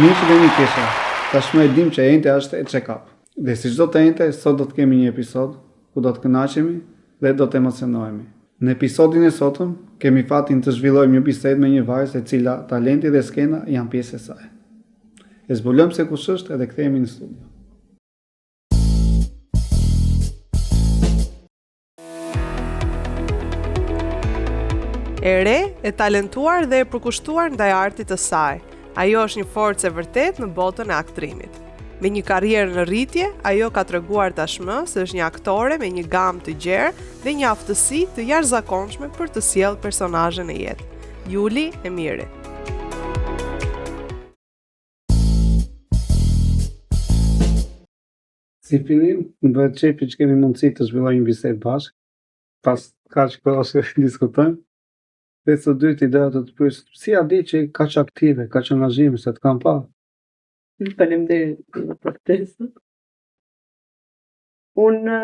Mirë që kemi kisha, tashmë e dim që ente është e check-up. Dhe si çdo të ente, sot do të kemi një episod ku do të kënaqemi dhe do të emocionohemi. Në episodin e sotëm kemi fatin të zhvillojmë një bisedë me një vajzë e cila talenti dhe skena janë pjesë e saj. E zbulojmë se kush është edhe kthehemi në studio. E re, e talentuar dhe e përkushtuar ndaj artit të saj. Ajo është një forcë e vërtet në botën e aktrimit. Me një karrierë në rritje, ajo ka treguar tashmë se është një aktore me një gamë të gjerë dhe një aftësi të jashtëzakonshme për të sjellë personazhe në jetë. Juli Emiri. Si fillim, më bëhet qefi që kemi mundësi të zhvillojmë një bisedë bashkë, pas kaq kohë që diskutojmë. Dhe së dytë ideja të të pyes, si a di që kaq aktive, kaq angazhime se të kam pa? Faleminderit për ftesën. Unë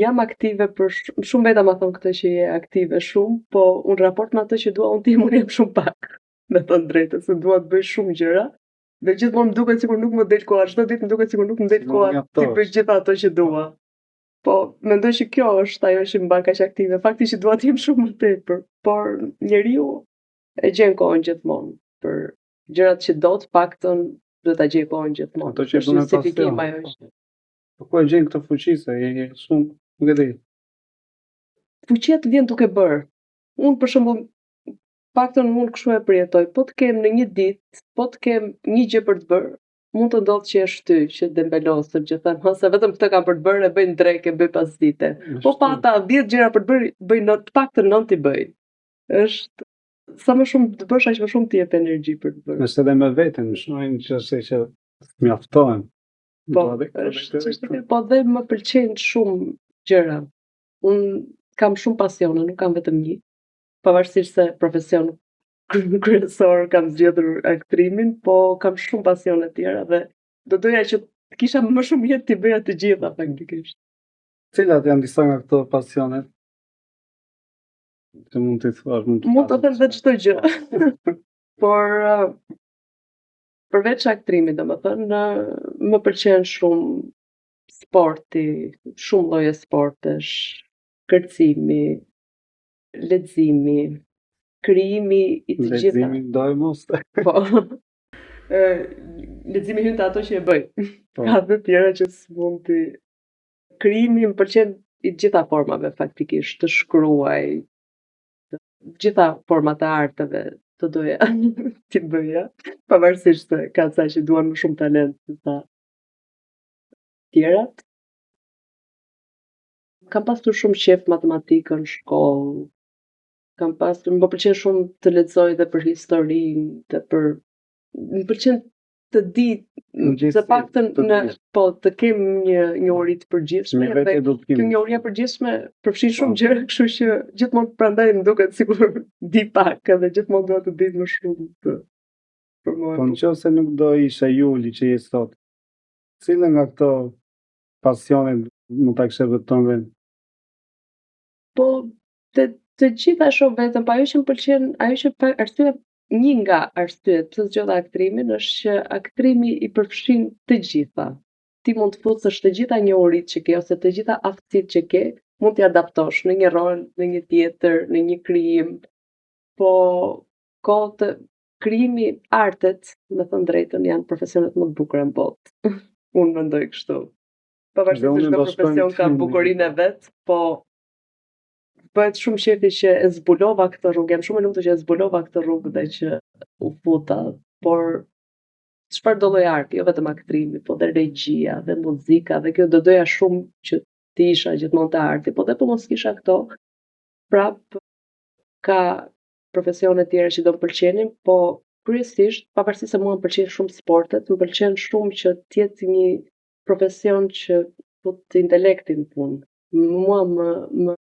jam aktive për shumë veta më thonë këtë që je aktive shumë, po unë raport me atë që dua unë tim unë jam shumë pak. Me thënë drejtë, se dua të bëj shumë gjëra. Dhe gjithmonë më duket sikur nuk më del koha, çdo ditë më duket sikur nuk më del koha ti bëj gjithë ato që dua. Po mendoj që kjo është ajo që më bën kaq aktive. Fakti që dua të jem shumë më tepër, por njeriu e gjen kohën gjithmonë për gjërat që do të paktën do ta gjej kohën gjithmonë. Ato që bën pasion. Ajo është. Po ku e gjen këtë fuqi se je shumë, nuk e di. Fuqia të vjen duke bërë. Unë për shembull paktën unë kështu e përjetoj. Po të kem në një ditë, po të kem një gjë për të bërë, mund të ndodhë që e shty, që dembelosëm gjithmonë, ose vetëm këtë kam për të bërë e bëj në drekë, e bëj pas dite. Po pata 10 gjëra për të bërë, bëj në të paktën 9 i bëj. Është sa më shumë të bësh, aq më shumë të jep energji për të bërë. Nëse edhe me veten, shohim që mjaftohen. Po, po dhe më pëlqejnë shumë gjëra. Unë kam shumë pasione, nuk kam vetëm një. Pavarësisht se profesion kryesor kam zgjedhur aktrimin, po kam shumë pasione të tjera dhe do doja që të kisha më shumë jetë të bëja të gjitha faktikisht. Cilat janë disa nga këto pasionet? Që mund të thuash, mund të them vetë çdo gjë. Por përveç aktrimit, domethënë, më pëlqen shumë sporti, shumë lloje sportesh, kërcimi, leximi, krijimi i të gjitha. Leximi ndaj mos. Po. Leximi hyn te ato që e bëj. Ka të tjera që s'mund të. Krijimi më pëlqen i të gjitha formave faktikisht, të shkruaj, të gjitha format e arteve të doja ti bëja, pavarësisht se ka ca që duan më shumë talent se sa tjerat. Kam pasur shumë qef matematikën në shkollë. Më pëlqen shumë të lexoj dhe për historinë, dhe për më pëlqen të di të paktën të kem një njohuri të përgjithshme dhe kjo njohuri e përgjithshme përfshin shumë gjëra, kështu që gjithmonë prandaj më duket sikur di pak edhe gjithmonë dua të di më shumë për mua. Po nëse nuk do ishe Juli që je sot, cilën nga këto pasione mund ta kishe vetëm vend? Po të gjitha shoh vetëm, po ajo që më pëlqen, ajo që arsye, një nga arsyet pse zgjodha aktrimin është që aktrimi i përfshin të gjitha. Ti mund të futësh të gjitha njohuritë që ke ose të gjitha aftësitë që ke, mund t'i adaptosh në një rol, në një tjetër, në një krijim. Po krijimi, artet, me thënë drejtën, janë profesionet më të bukura në botë. Unë mendoj kështu. Pavarësisht se çdo profesion ka bukurinë e vet, po bëhet shumë qefi që e zbulova këtë rrugë, jam shumë e lumtur që e zbulova këtë rrugë dhe që u futa, por çfarë do lloj arti, jo vetëm aktrimi, po dhe regjia, dhe muzika, dhe kjo do doja shumë që të isha gjithmonë te arti, po dhe po mos kisha këto, prap ka profesione tjera që do më pëlqenin, po kryesisht, pavarësisht se mua më pëlqejnë shumë sportet, më pëlqen shumë që të jetë një profesion që fut intelektin në punë. Mua më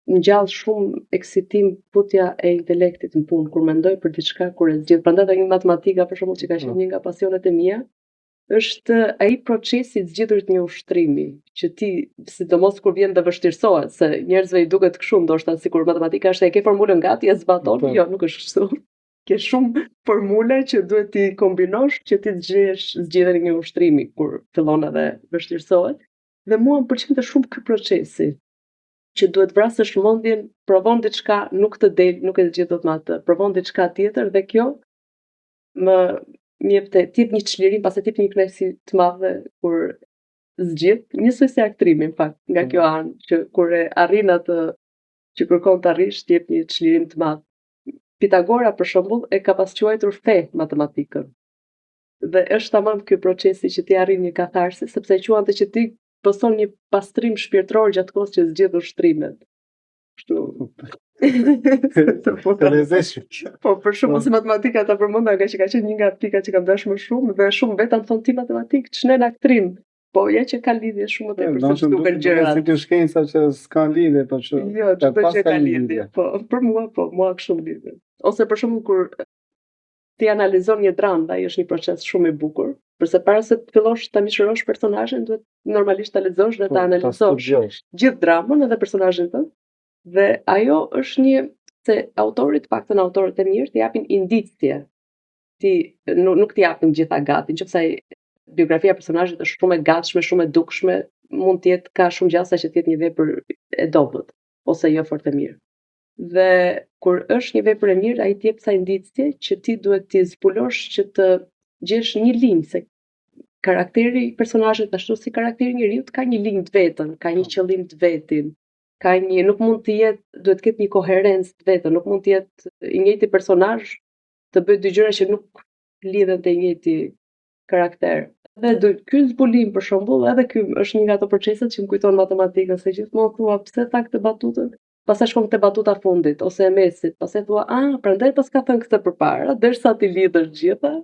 ngjall shumë eksitim putja e intelektit në punë kur mendoj për diçka, kur e zgjidh. Prandaj edhe matematika për shembull që ka qenë një nga pasionet e mia, është ai procesi i zgjidhurit një ushtrimi, që ti, sidomos kur vjen dhe vështirësohet, se njerëzve i duket kështu, ndoshta sikur matematika është e ke formulën gati, e zbaton, jo, nuk është kështu. ke shumë formula që duhet t'i kombinosh që ti zgjedhësh një ushtrimi kur fillon edhe vështirësohet. Dhe mua më pëlqente shumë ky procesi që duhet vrasësh mendjen, provon diçka, nuk të del, nuk e zgjedh dot me atë, provon diçka tjetër dhe kjo më jep një çlirim, pastaj jep një kënaqësi të madhe kur zgjidh, njësoj si aktrimi në fakt, nga kjo anë që kur e arrin atë që kërkon të arrish, jep një çlirim të madh. Pitagora për shembull e ka pasquajtur fe matematikën. Dhe është tamam ky procesi që ti arrin një katharsi, sepse quante që ti pëson një pastrim shpirtëror gjatë kohës që zgjedh ushtrimet. Kështu. Po për shembull si matematika ta përmenda nga që ka qenë një nga pikat që kam dashur më shumë dhe shumë vetë më thon ti matematik ç'në në aktrim. Po ja që ka lidhje shumë më tepër se duken gjërat. Si shkenca që s'kan lidhje, po që jo, çdo gjë ka lidhje. Po për mua kështu lidhje. Ose për shembull kur ti analizon një dramë, ai është një proces shumë i bukur, përse para se të fillosh ta mishërosh personazhin, duhet normalisht ta lexosh dhe ta analizosh gjithë dramën edhe personazhin tënd. Dhe ajo është një se autorët e mirë të japin indicje. Ti nuk t'i japin gjitha gati, nëse biografia e personazhit është shumë e gatshme, shumë e dukshme, mund të jetë ka shumë gjasa që të jetë një vepër e dobët ose jo fort e mirë. Dhe kur është një vepër e mirë, ai të jep sa indicje që ti duhet t'i zbulosh që të gjesh një linjë se karakteri i personazhit ashtu si karakteri i njeriu ka një linjë të vetën, ka një qëllim të vetin. Nuk mund të jetë, duhet të ketë një koherencë të vetën, nuk mund të jetë i njëjti personazh të bëjë dy gjëra që nuk lidhen te i njëjti karakter. Dhe ky zbulim për shembull, edhe ky është një nga ato proceset që më kujton matematikën, se gjithmonë thua pse tha këtë batutën, pastaj shkon te batuta fundit ose e mesit, pastaj thua, prandaj pas ka thënë këtë përpara, derisa ti lidhësh gjitha,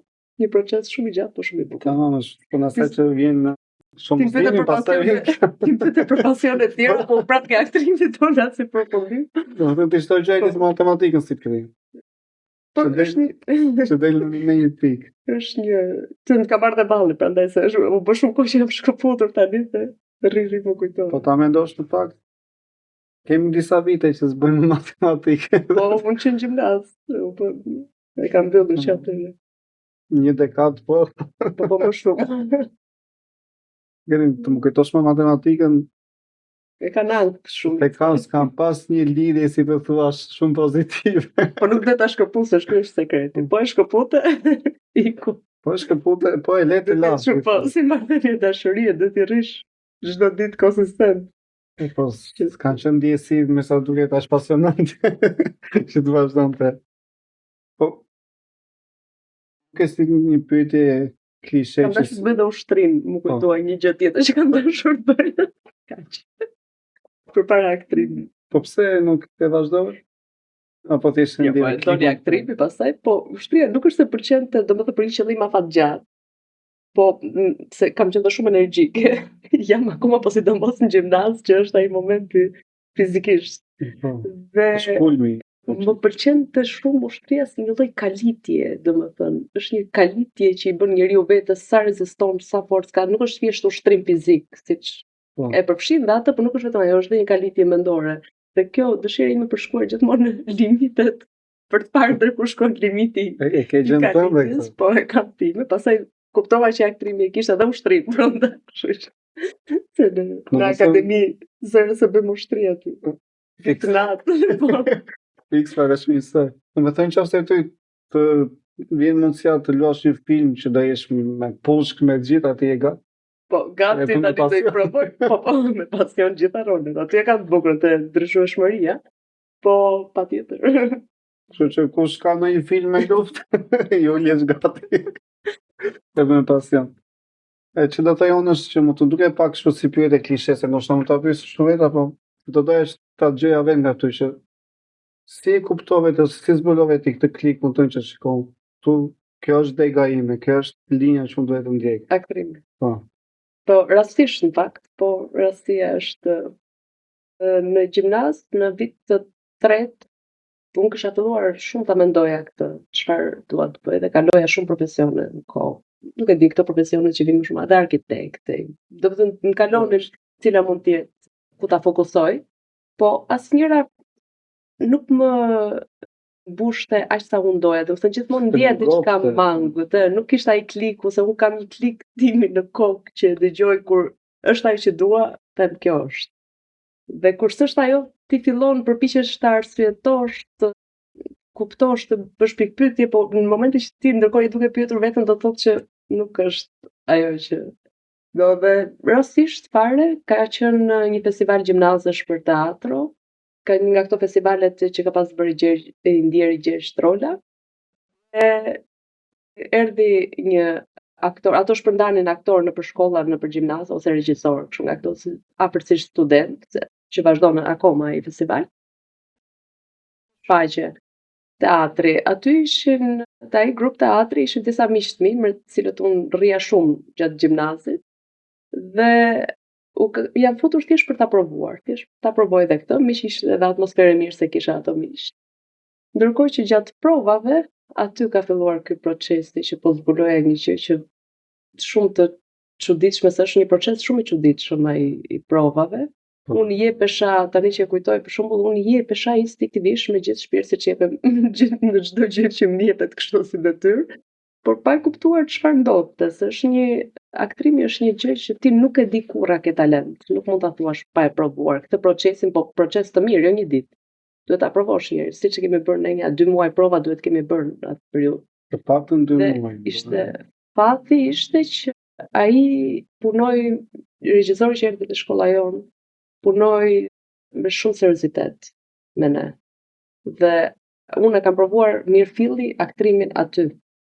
një proces shumë i gjatë, por shumë i bukur. Tamam, është po na sa që vjen shumë zgjidhje pastaj ti vetë për pasione të tjera, po prapë ke aktrimit tonë si përfundim. Do të thënë ti çdo gjë që matematikën si krim. Po është del në një pikë. Është një të më ka marrë dhe balli, prandaj se është u bë shumë kohë që jam shkëputur tani se rri më kujton. Po ta mendosh në fakt. Kemi disa vite që s'bëjmë matematikë. Po unë që në gjimnaz, e kam mbyllur që atë. Një dekadë po. Po më shumë. Gjeni të më kujtosh me matematikën. E kanë ankth shumë. S'kam pas një lidhje si të thuash shumë pozitive. Po nuk do ta shkëputësh, ky është sekreti. Po e shkëpute, iku. Po e shkëpute, po e le të lash. Po si marrëdhënie dashurie, do t'i rrish çdo ditë konsistent. Po s'kan qenë ndjesi me sa duket as pasionante që të vazhdonte. Po ke si një pyetje klishe që të bëj dhe ushtrim, më kujtoi një gjë tjetër që kam dashur të bëj. Kaq. Përpara aktrimit. Po pse nuk e vazhdove? Apo thjesht ndjen? Jo, po doli aktrimi pastaj, po ushtria nuk është se pëlqente, domethënë për një qëllim afatgjat. Po se kam qenë shumë energjike. Jam akoma po sidomos në gjimnaz, që është ai momenti fizikisht. Dhe shkulmi. Më pëlqente shumë ushtria si një lloj kalitje, domethënë, është një kalitje që i bën njeriu vetes sa reziston, sa forcë ka, nuk është thjesht ushtrim fizik, siç e përfshin dhe atë, por nuk është vetëm ajo, është dhe një kalitje mendore. Dhe kjo dëshira ime për shkuar gjithmonë në limitet për të parë deri ku shkon limiti. E ke gjendë tënde këtë. Po e kam time, pastaj kuptova që aktrimi e kishte edhe ushtrim brenda, kështu që në akademi zëre se bëjmë ushtri aty. Fiknat. Fix para shmisë. Më thënë që ose ty të vjen mundësia të luash një film që do jesh me pushk me gjithë aty e gat. Po, gati tani do i provoj. Po, me pasion gjitha rolet. Aty e kam të bukur të ndryshueshmëria. Po, patjetër. Kështu që kush ka ndonjë film me luftë, ju lësh gati. Edhe me pasion. Që do të thonë është që më të duke pak kështu si pyetje klishe, se ndoshta më ta pyes shumë vetë, apo do doja ta dëgjoja vetë nga këtu që si e kuptove të si zbulove ti këtë klik më tonë që shikon. Tu kjo është dega ime, kjo është linja që unë duhet të ndjek. Aktrimi. Po. Po rastisht në fakt, po rastia është në gjimnaz, në vit të tretë, unë kisha filluar shumë ta mendoja këtë, çfarë dua të bëj dhe kaloja shumë profesione në kohë. Nuk e di këto profesione që vinë shumë, edhe arkitekte. Do të thënë, më kalonin cila mund të jetë ku ta fokusoj, po asnjëra nuk më mbushte aq sa unë doja, do të thënë gjithmonë ndjeja diçka mangut, nuk kishte ai kliku, se unë kam një klik timi në kokë që dëgjoj kur është ajo që dua, them kjo është. Dhe kur s'është ajo, ti fillon përpiqesh të arsyetosh, të kuptosh, të bësh pikpyetje, po në momentin që ti ndërkohë i duke pyetur veten do thotë që nuk është ajo që do. Dhe rastësisht fare ka qenë një festival gjimnazesh për teatro, ka një nga këto festivalet që ka pas bërë Ndieri Gjergj Trola. Erdhi një aktor, ato shpërndanin aktor në për shkolla, në për gjimnaz ose regjisor, kështu nga këto afërsisht student, që vazhdon akoma ai festival. Faqe teatri, aty ishin ai grup teatri, ishin disa miq të mi, me të cilët unë rrija shumë gjatë gjimnazit, dhe jam futur thjesht për ta provuar, thjesht ta provoj edhe këtë, miq ishte edhe atmosferë mirë se kisha ato miq. Ndërkohë që gjatë provave, aty ka filluar ky procesi që po zbuloja një gjë që shumë të çuditshme, se është një proces shumë i çuditshëm ai i provave. Unë jepesha, tani që e kujtoj për shembull, unë jepesha instinktivisht me gjithë shpirt siç jepem në çdo gjë që më jepet kështu si detyrë, por pa e kuptuar çfarë ndodhte, se është një aktrimi është një gjë që ti nuk e di kurra ke talent, nuk mund ta thuash pa e provuar këtë procesin, po proces të mirë, jo një ditë. Duhet ta provosh një herë, siç e kemi bërë ne, 2 muaj prova duhet kemi bërë në atë periudhë. Të paktën 2 muaj. Fati ishte që ai punoi, regjisori që erdhi te shkolla jon, punoi me shumë seriozitet me ne. Dhe unë e kam provuar mirëfilli aktrimin aty.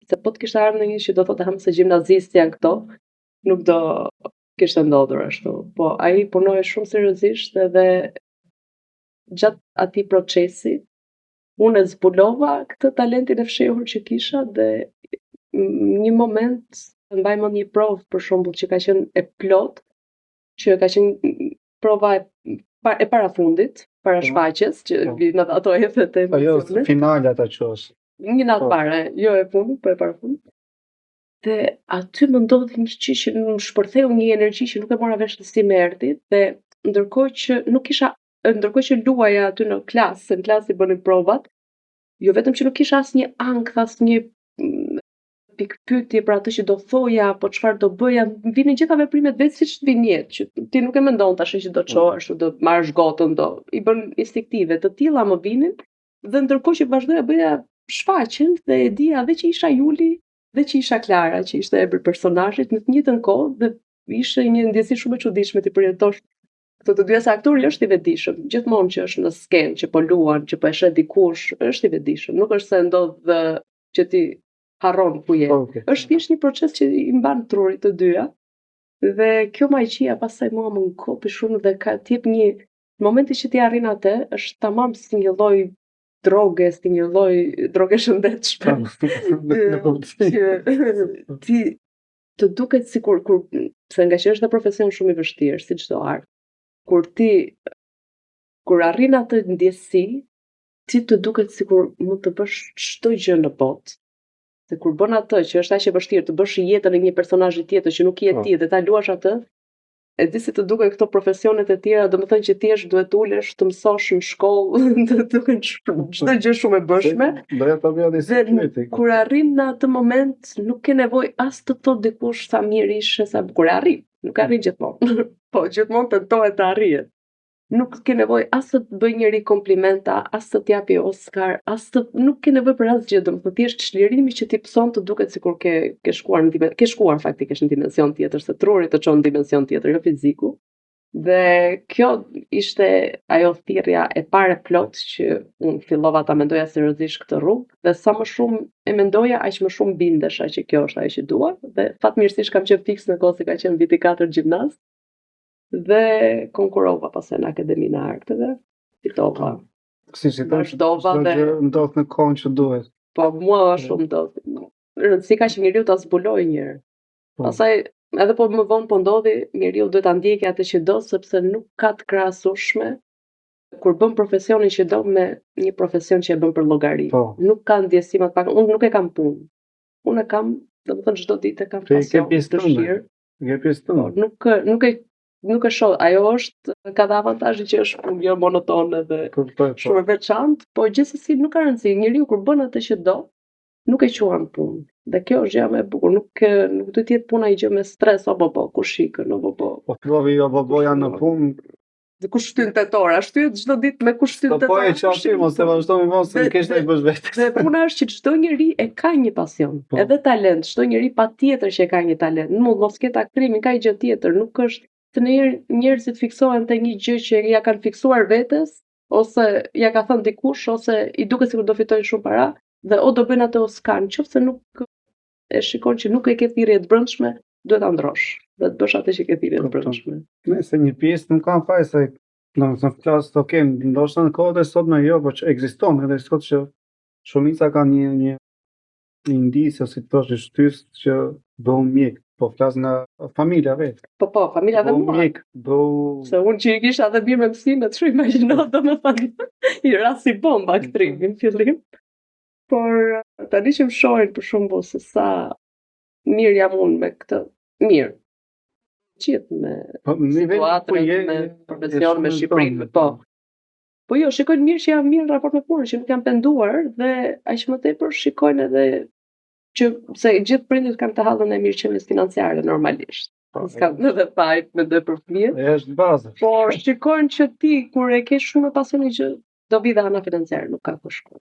Se po të kishte ardhur në një që do thotë se gjimnazistë janë këto, nuk do kishte ndodhur ashtu. Po ai punoi shumë seriozisht dhe gjatë atij procesi unë zbulova këtë talentin e fshehur që kisha dhe një moment mbaj mend një provë për shembull që ka qenë e plot, që ka qenë prova e parafundit, para shfaqjes, që vjen ato efet e emocionit. Ajo finale ata quhet. Një natë para, jo e fundit, po e parafundit. Dhe aty më ndodhi një gjë që më shpërtheu një energji që nuk e mora vesh se si më erdhi, dhe ndërkohë që luaja aty në klasë i bënin provat, jo vetëm që nuk kisha asnjë ankth, asnjë pikpyetje për atë që do thoja, po çfarë do bëja, vinin gjitha veprimet vetë siç të vinë jetë, që ti nuk e mendon tash që do çohesh, do marrësh gotën, i bën instinktive, të tilla më vinin, dhe ndërkohë që vazhdoja bëja shfaqjen dhe e dija edhe që isha Juli dhe që isha Klara, që ishte emri personazhit në të njëjtën kohë, dhe ishte një ndjesi shumë e çuditshme të përjetosh këto të dyja, se aktori është i vetëdijshëm, gjithmonë që është në skenë, që po luan, që po e sheh dikush, është i vetëdijshëm, nuk është se ndodh që ti harron ku je. Është thjesht një proces që i mban trurit të dyja. Dhe kjo maqësia pastaj mua më nkopi shumë dhe ka t'jep një momenti që ti arrin atë, është tamam si një lloj droge, si një lloj droge shëndetshme. Ti të duket sikur se nga që është një profesion shumë i vështirë, si çdo art, kur arrin atë ndjesi, ti të duket sikur mund të bësh çdo gjë në botë. Se kur bën atë që është aq e vështirë të bësh jetën e një personazhi tjetër që nuk je ti dhe ta luash atë, e di si të duken këto profesionet e tjera, domethënë që ti duhet ulesh të mësosh në shkollë, të duken çdo gjë shumë e bëshme. Dhe kur arrin në atë moment, nuk ke nevojë as të thot dikush sa mirë ishe, sa kur arrin, nuk arrin gjithmonë. Po gjithmonë tentohet të arrihet. Nuk ke nevojë as të bëj njëri komplimenta, as të t'japi Oscar, nuk ke nevojë për asgjë, domethënë thjesht çlirimi që ti pson të duket sikur ke shkuar faktikisht në dimension tjetër, se truri të çon në dimension tjetër, jo fiziku. Dhe kjo ishte ajo thirrja e parë plot që unë fillova ta mendoja seriozisht këtë rrugë, dhe sa më shumë e mendoja, aq më shumë bindesha që kjo është ajo që dua, dhe fatmirësisht kam qenë fiks në kohë se ka qenë viti 4 gjimnaz. Dhe konkurova pastaj në Akademinë e Arteve, fitova. Si vazhdova dhe ndodh në kohën që duhet. Po mua shumë ndodh. Rëndësi ka që njeriu ta zbulojë një herë. Pastaj edhe po më vonë po ndodhi, njeriu duhet ta ndjekë atë që do, sepse nuk ka të krahasueshme kur bën profesionin që do me një profesion që e bën për llogari. Nuk ka ndjesi më të pak. Unë nuk e kam punë. Unë e kam, domethënë çdo ditë e kam pasion, dëshirë. Nuk e nuk e shoh, ajo është ka dhe avantazhin që është punë jo monotone dhe shumë e veçantë, po gjithsesi nuk ka rëndësi. Njeriu kur bën atë që do, nuk e quan punë. Dhe kjo është gjë më e bukur, nuk duhet të jetë puna i gjë me stres apo kush ikën apo po. Po filloi jo boboja në punë. Dhe kush shtyn tetor, a shtyhet çdo ditë me kush shtyn tetor. Po e çfarë mos e vazhdoni mos të kesh të bësh vetë. Dhe puna është që çdo njeri e ka një pasion, edhe talent, çdo njeri patjetër që e ka një talent. Mund mos ketë aktrimin, ka një gjë tjetër, nuk është të njerëzit fiksohen te një gjë që ja kanë fiksuar vetes, ose ja ka thënë dikush, ose i duket sikur do fitojnë shumë para, dhe o do bëjnë atë o s'kan, nëse nuk e shikon që nuk e ke thirrje të brendshme, duhet ta ndrosh, dhe të bësh atë që ke thirrje të brendshme. Nëse një pjesë nuk kanë faj se në flas të kemë, ndoshta në kohët e sotme jo, por që ekziston edhe sot që shumica kanë një indicë ose të thosh shtys që bëu mjek, po flas nga familja vetë. Po, familja dhe mua. Mjek, se unë që i kisha dhe mirë me mësimet, shumë imagjino domethënë i rasti bomba aktrimi në fillim. Por tani që më shohin për shembull se sa mirë jam unë me këtë, mirë. Qiet me situatë, me profesion, me Shqipërinë, po. Po jo, shikojnë mirë që jam mirë në raport me punën, që nuk jam penduar dhe aq më tepër shikojnë edhe që se gjithë prindërit kanë të hallën e mirëqenies financiare normalisht. S'kam edhe fajt me dhe për fëmijët. Është baza. Po shikojnë që ti kur e ke shumë pasionin që do vi dhe ana financiare, nuk ka kush. Po.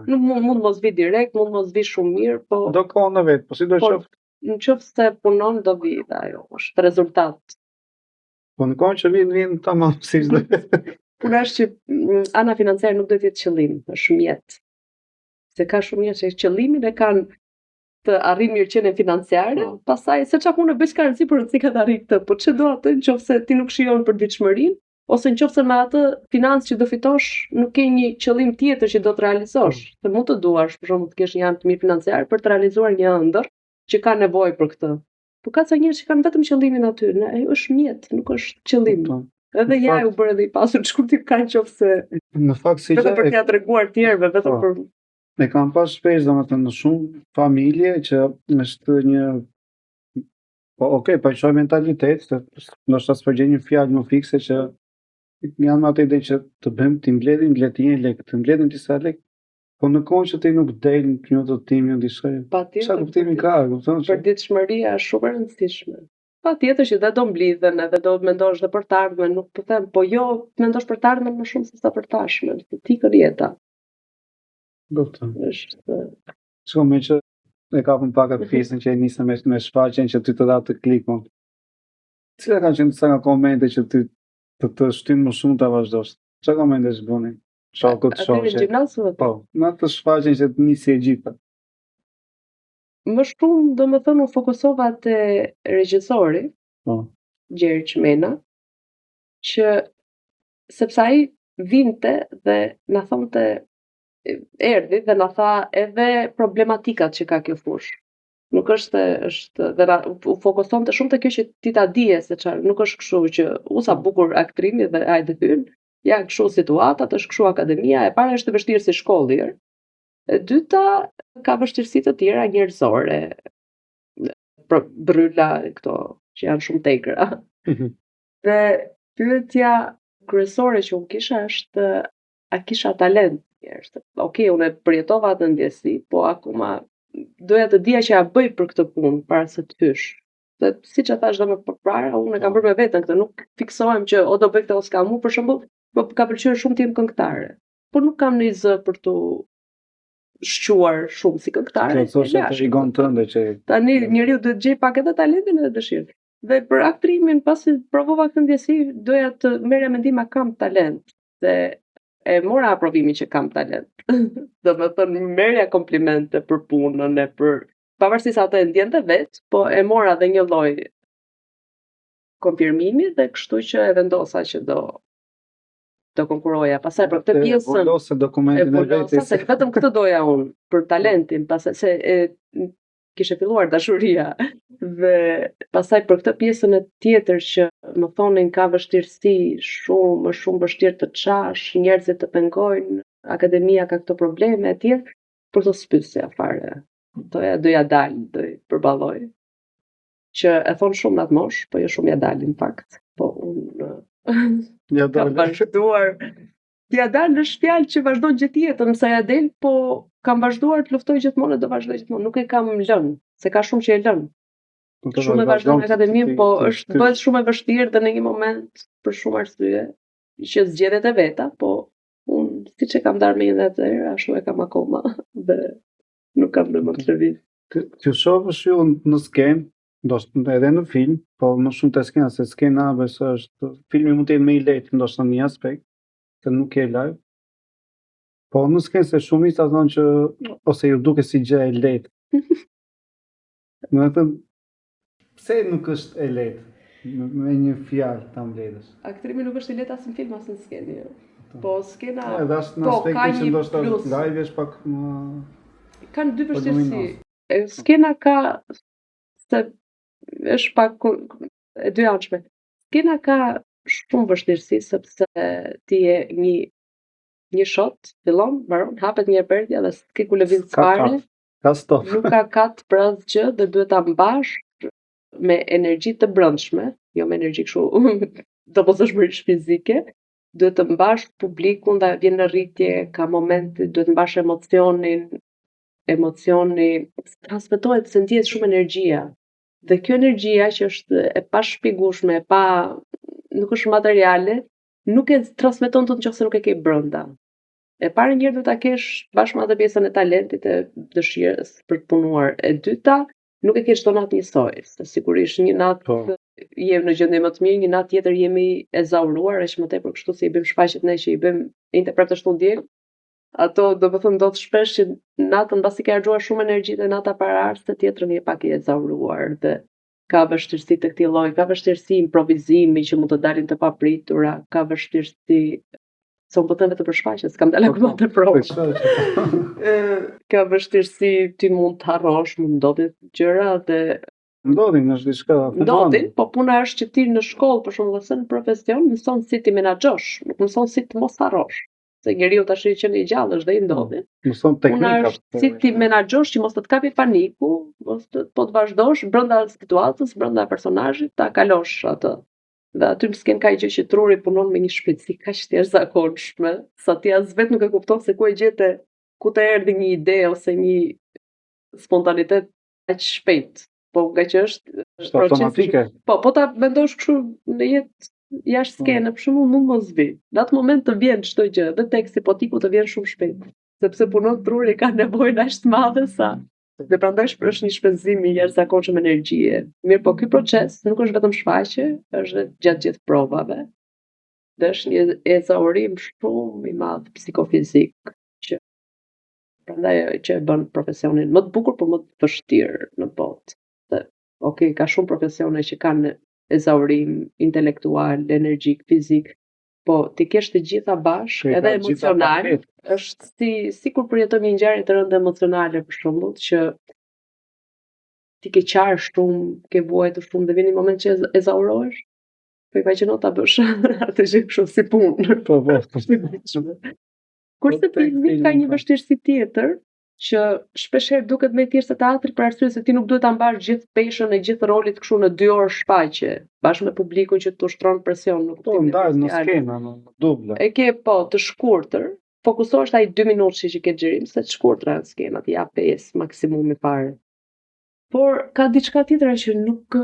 Nuk mund mos vi direkt, mund mos vi shumë mirë, po do kohën e vet, po si do qoftë. Nëse punon do vi dhe ajo, është rezultat. Po në kohën që vin tamam si çdo. Puna është që ana financiare nuk do të jetë qëllim, është mjet. Se ka shumë njerëz që qëllimin e kanë të arrijnë mirëqenien financiare, pastaj se çfarë punë bëj ka rëndësi për rëndësi ka të arrijë këtë, po ç'do atë nëse ti nuk shijon për ditëshmërinë, ose nëse me atë financë që do fitosh nuk ke një qëllim tjetër që do të realizosh. Se mund të duash, për shembull, të kesh një anë të mirë financiar për të realizuar një ëndër që ka nevojë për këtë. Po ka ca njerëz që kanë vetëm qëllimin aty, ai është mjet, nuk është qëllim. Edhe ja u bërë edhe i pasur çkurtim ka nëse në fakt si vetëm për t'ia treguar tjerëve, vetëm për ne kam pas shpesh domethënë në shumë familje që është një po okay, po çoj mentalitet, se ndoshta s'përgjigj një fjalë më fikse që janë me atë ide që të bëjmë ti mbledhim letije lekë, të mbledhim disa lekë, po në kohë që ti nuk del në të timin diçka. Çfarë kuptimi ka, kupton? Për ditëshmëria është shumë e rëndësishme. Patjetër që do mblidhen edhe do mendosh edhe për të ardhmen, nuk po them, po jo mendosh për të ardhmen më shumë se sa për tashmen, se ti kër jeta. Shko me që e kapëm pak atë pjesën që e nisëm me shfaqjen që ty të dha të klikon. Cila kanë qenë disa nga komente që ty të shtyn më shumë të vazhdosh? Çfarë komente bëni? Shokut shoqe. Atë gjimnaziu. Po, në atë shfaqjen që të nisi e gjitha. Më shumë domethënë u fokusova te regjisori. Po. Gjeri Çmena, që sepse ai vinte dhe na thonte erdhi dhe na tha edhe problematikat që ka kjo fushë. Nuk është dhe u fokusonte shumë te kjo që ti ta dije se çfarë, nuk është kështu që sa bukur aktrimi dhe hajde hyn, ja kështu situatat, është kështu akademia, e para është e vështirë si shkolli. E dyta ka vështirësi të tjera njerëzore. Bryla këto që janë shumë tegra. Dhe pyetja kryesore që unë kisha është a kisha talent? Okej, unë e përjetova atë ndjesi, po akoma doja të dija që ja bëj për këtë punë para se të hysh. Dhe siç e thash më përpara, unë e kam bërë me veten këtë, nuk fiksohem që o do bëj këtë ose kam, për shembull, po ka pëlqyer shumë të jem këngëtare. Po nuk kam një zë për tu shquar shumë si këngëtare. Kjo thoshte të rigon tënde që tani njeriu duhet gjej pak edhe talentin edhe dëshirën. Dhe për aktrimin, pasi provova këtë ndjesi, doja të merrja mendim a kam talent. Dhe e mora aprovimin që kam talent. Domethënë merrja komplimente për punën e për pavarësisht se ato e ndjente vet, po e mora edhe një lloj konfirmimi dhe kështu që e vendosa që do konkuroja. Pastaj për këtë pjesën vendose dokumentin e vetes. Se vetëm këtë doja unë për talentin, pastaj se kishte filluar dashuria dhe pastaj për këtë pjesën e tjetër që më thonin ka vështirësi shumë vështirë të çash, njerëzit të pengojnë, akademia ka këto probleme e tjerë, për të spysja fare. Doja dal, do i përballoj. që e thon shumë në atë moshë, po jo shumë ja dalin në fakt. Po unë Ja kam dalë. vazhduar. Ja dalë është fjalë që vazhdon gjithë jetën, sa ja del, po kam vazhduar të luftoj gjithmonë dhe do vazhdoj gjithmonë. Nuk e kam lënë, se ka shumë që e lënë. Shumë e vazhdon në akademinë, po është bëhet shumë e vështirë dhe në një moment për shumë arsye që zgjedhjet e veta, po unë siç e kam darë me një atë, ashtu e kam akoma dhe nuk kam më të lëviz. Të shohësh ju në skenë, ndoshta edhe në film, po më shumë te skena, se skena besoj është filmi mund të jetë më i lehtë ndoshta në një aspekt, se nuk je live. Po në skenë se shumica thonë që ose ju duket si gjë e lehtë. Do të thënë pse nuk është e lehtë me një fjalë ta mbledhësh. Aktrimi nuk është i lehtë as në film as në skenë. Jo. Po skena Edhe as në aspektin që ndoshta live është pak më kanë dy vështirësi. Skena ka se është pak e dyanshme. Skena ka shumë vështirësi sepse ti je një shot, fillon, mbaron, hapet një berdhja dhe s'ke ku lëviz fare. Ka stop. Nuk ka kat për asgjë dhe duhet ta mbash me energji të brendshme, jo me energji kështu domosdoshmërisht fizike. Duhet të mbash publikun dhe vjen në rritje, ka momente, duhet të mbash emocioni transmetohet se ndihet shumë energjia. Dhe kjo energjia që është e pashpjegueshme, nuk është materiale, nuk e transmeton dot nëse nuk e ke brenda. E para njëherë do ta kesh bashkë me atë pjesën e talentit e dëshirës për të punuar. E dyta, nuk e ke çdo natë njësoj, se sigurisht një natë jem në gjendje më të mirë, një natë tjetër jemi e zauruar, aq më tepër kështu si i bëjmë shfaqjet ne që i bëjmë inte prapë ashtu diel. Ato do të thonë ndodh shpesh që natën mbasi ke harxuar shumë energji dhe nata para ardhste tjetrën je pak i zauruar dhe ka vështirësi të këtij lloji, ka vështirësi improvizimi që mund të dalin të papritura, ka vështirësi se unë po them vetëm për shfaqje, s'kam dalë akoma te provë. Ka vështirësi ti mund të harrosh, mund ndodhin gjëra dhe ndodhin është diçka. Ndodhin, po puna është që ti në shkollë, për shembull, ose në profesion, mëson si ti menaxhosh, nuk mëson si të mos harrosh. Se njeriu tash që në gjallë është dhe i ndodhin. Mëson teknika. Puna është si ti menaxhosh që mos të kapi paniku, po të vazhdosh brenda situatës, brenda personazhit, ta kalosh atë. Dhe aty më s'ken ka gjë që truri punon me një shpejtësi kaq të jashtëzakonshme, sa ti as vetë nuk e kupton se ku e gjete, ku të erdhi një ide ose një spontanitet aq shpejt. Po nga që është automatike. Po ta mendosh kështu në jetë jashtë skenë, për shembull mund mos vi. Në atë moment të vjen çdo gjë, dhe teksti po tiku të vjen shumë shpejt, sepse punon truri ka nevojë aq të madhe sa. Dhe prandaj është një shpenzim i jashtëzakonshëm energjie. Mirë, po ky proces nuk është vetëm shfaqje, është gjatë gjithë provave. Dhe është një ezaurim shumë i madh psikofizik që prandaj që e bën profesionin më të bukur, por më të vështirë në botë. Okej, ka shumë profesione që kanë ezaurim intelektual, energjik, fizik, po ti kesh të gjitha bashkë, edhe emocional, është si kur përjeton një ngjarje të rëndë emocionale për shembull, që ti ke qarë shumë, ke vuajtur shumë dhe vjen një moment që ezaurohesh, po i vazhdon ta bësh atë që kështu si punë. Po. Kurse filmi ka një vështirësi tjetër, që shpeshherë duket më e thjeshtë se teatri për arsye se ti nuk duhet ta mbash gjithë peshën e gjithë rolit kështu në 2 orë shfaqje, bashkë me publikun që të ushtron presion në kuptimin. Po ndaj në skenë, në duble. E ke të shkurtër, fokusohesh ai 2 minutë që ke xhirim, se të shkurtra janë skenat, ja 5 maksimumi fare. Por ka diçka tjetër që nuk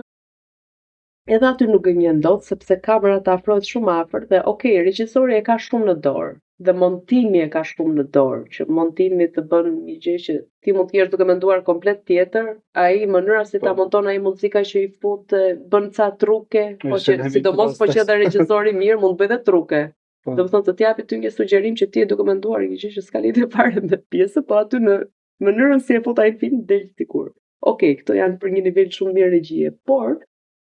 edhe aty nuk gënjen dot, sepse kamera të afrohet shumë afër dhe regjisori e ka shumë në dorë. Dhe montimi e ka shumë në dorë, që montimi të bën një gjë që ti mund të jesh duke menduar komplet tjetër, ai mënyra si ta monton ai muzika që i fut, bën ca truke, po që sidomos po që edhe regjisori mirë mund bëj edhe truke. Domethënë të t'japi ty një sugjerim që ti e duke menduar një gjë që s'ka lidhje fare me pjesën, po aty në mënyrën si e fut ai film del sikur. Këto janë për një nivel shumë mirë regjie, por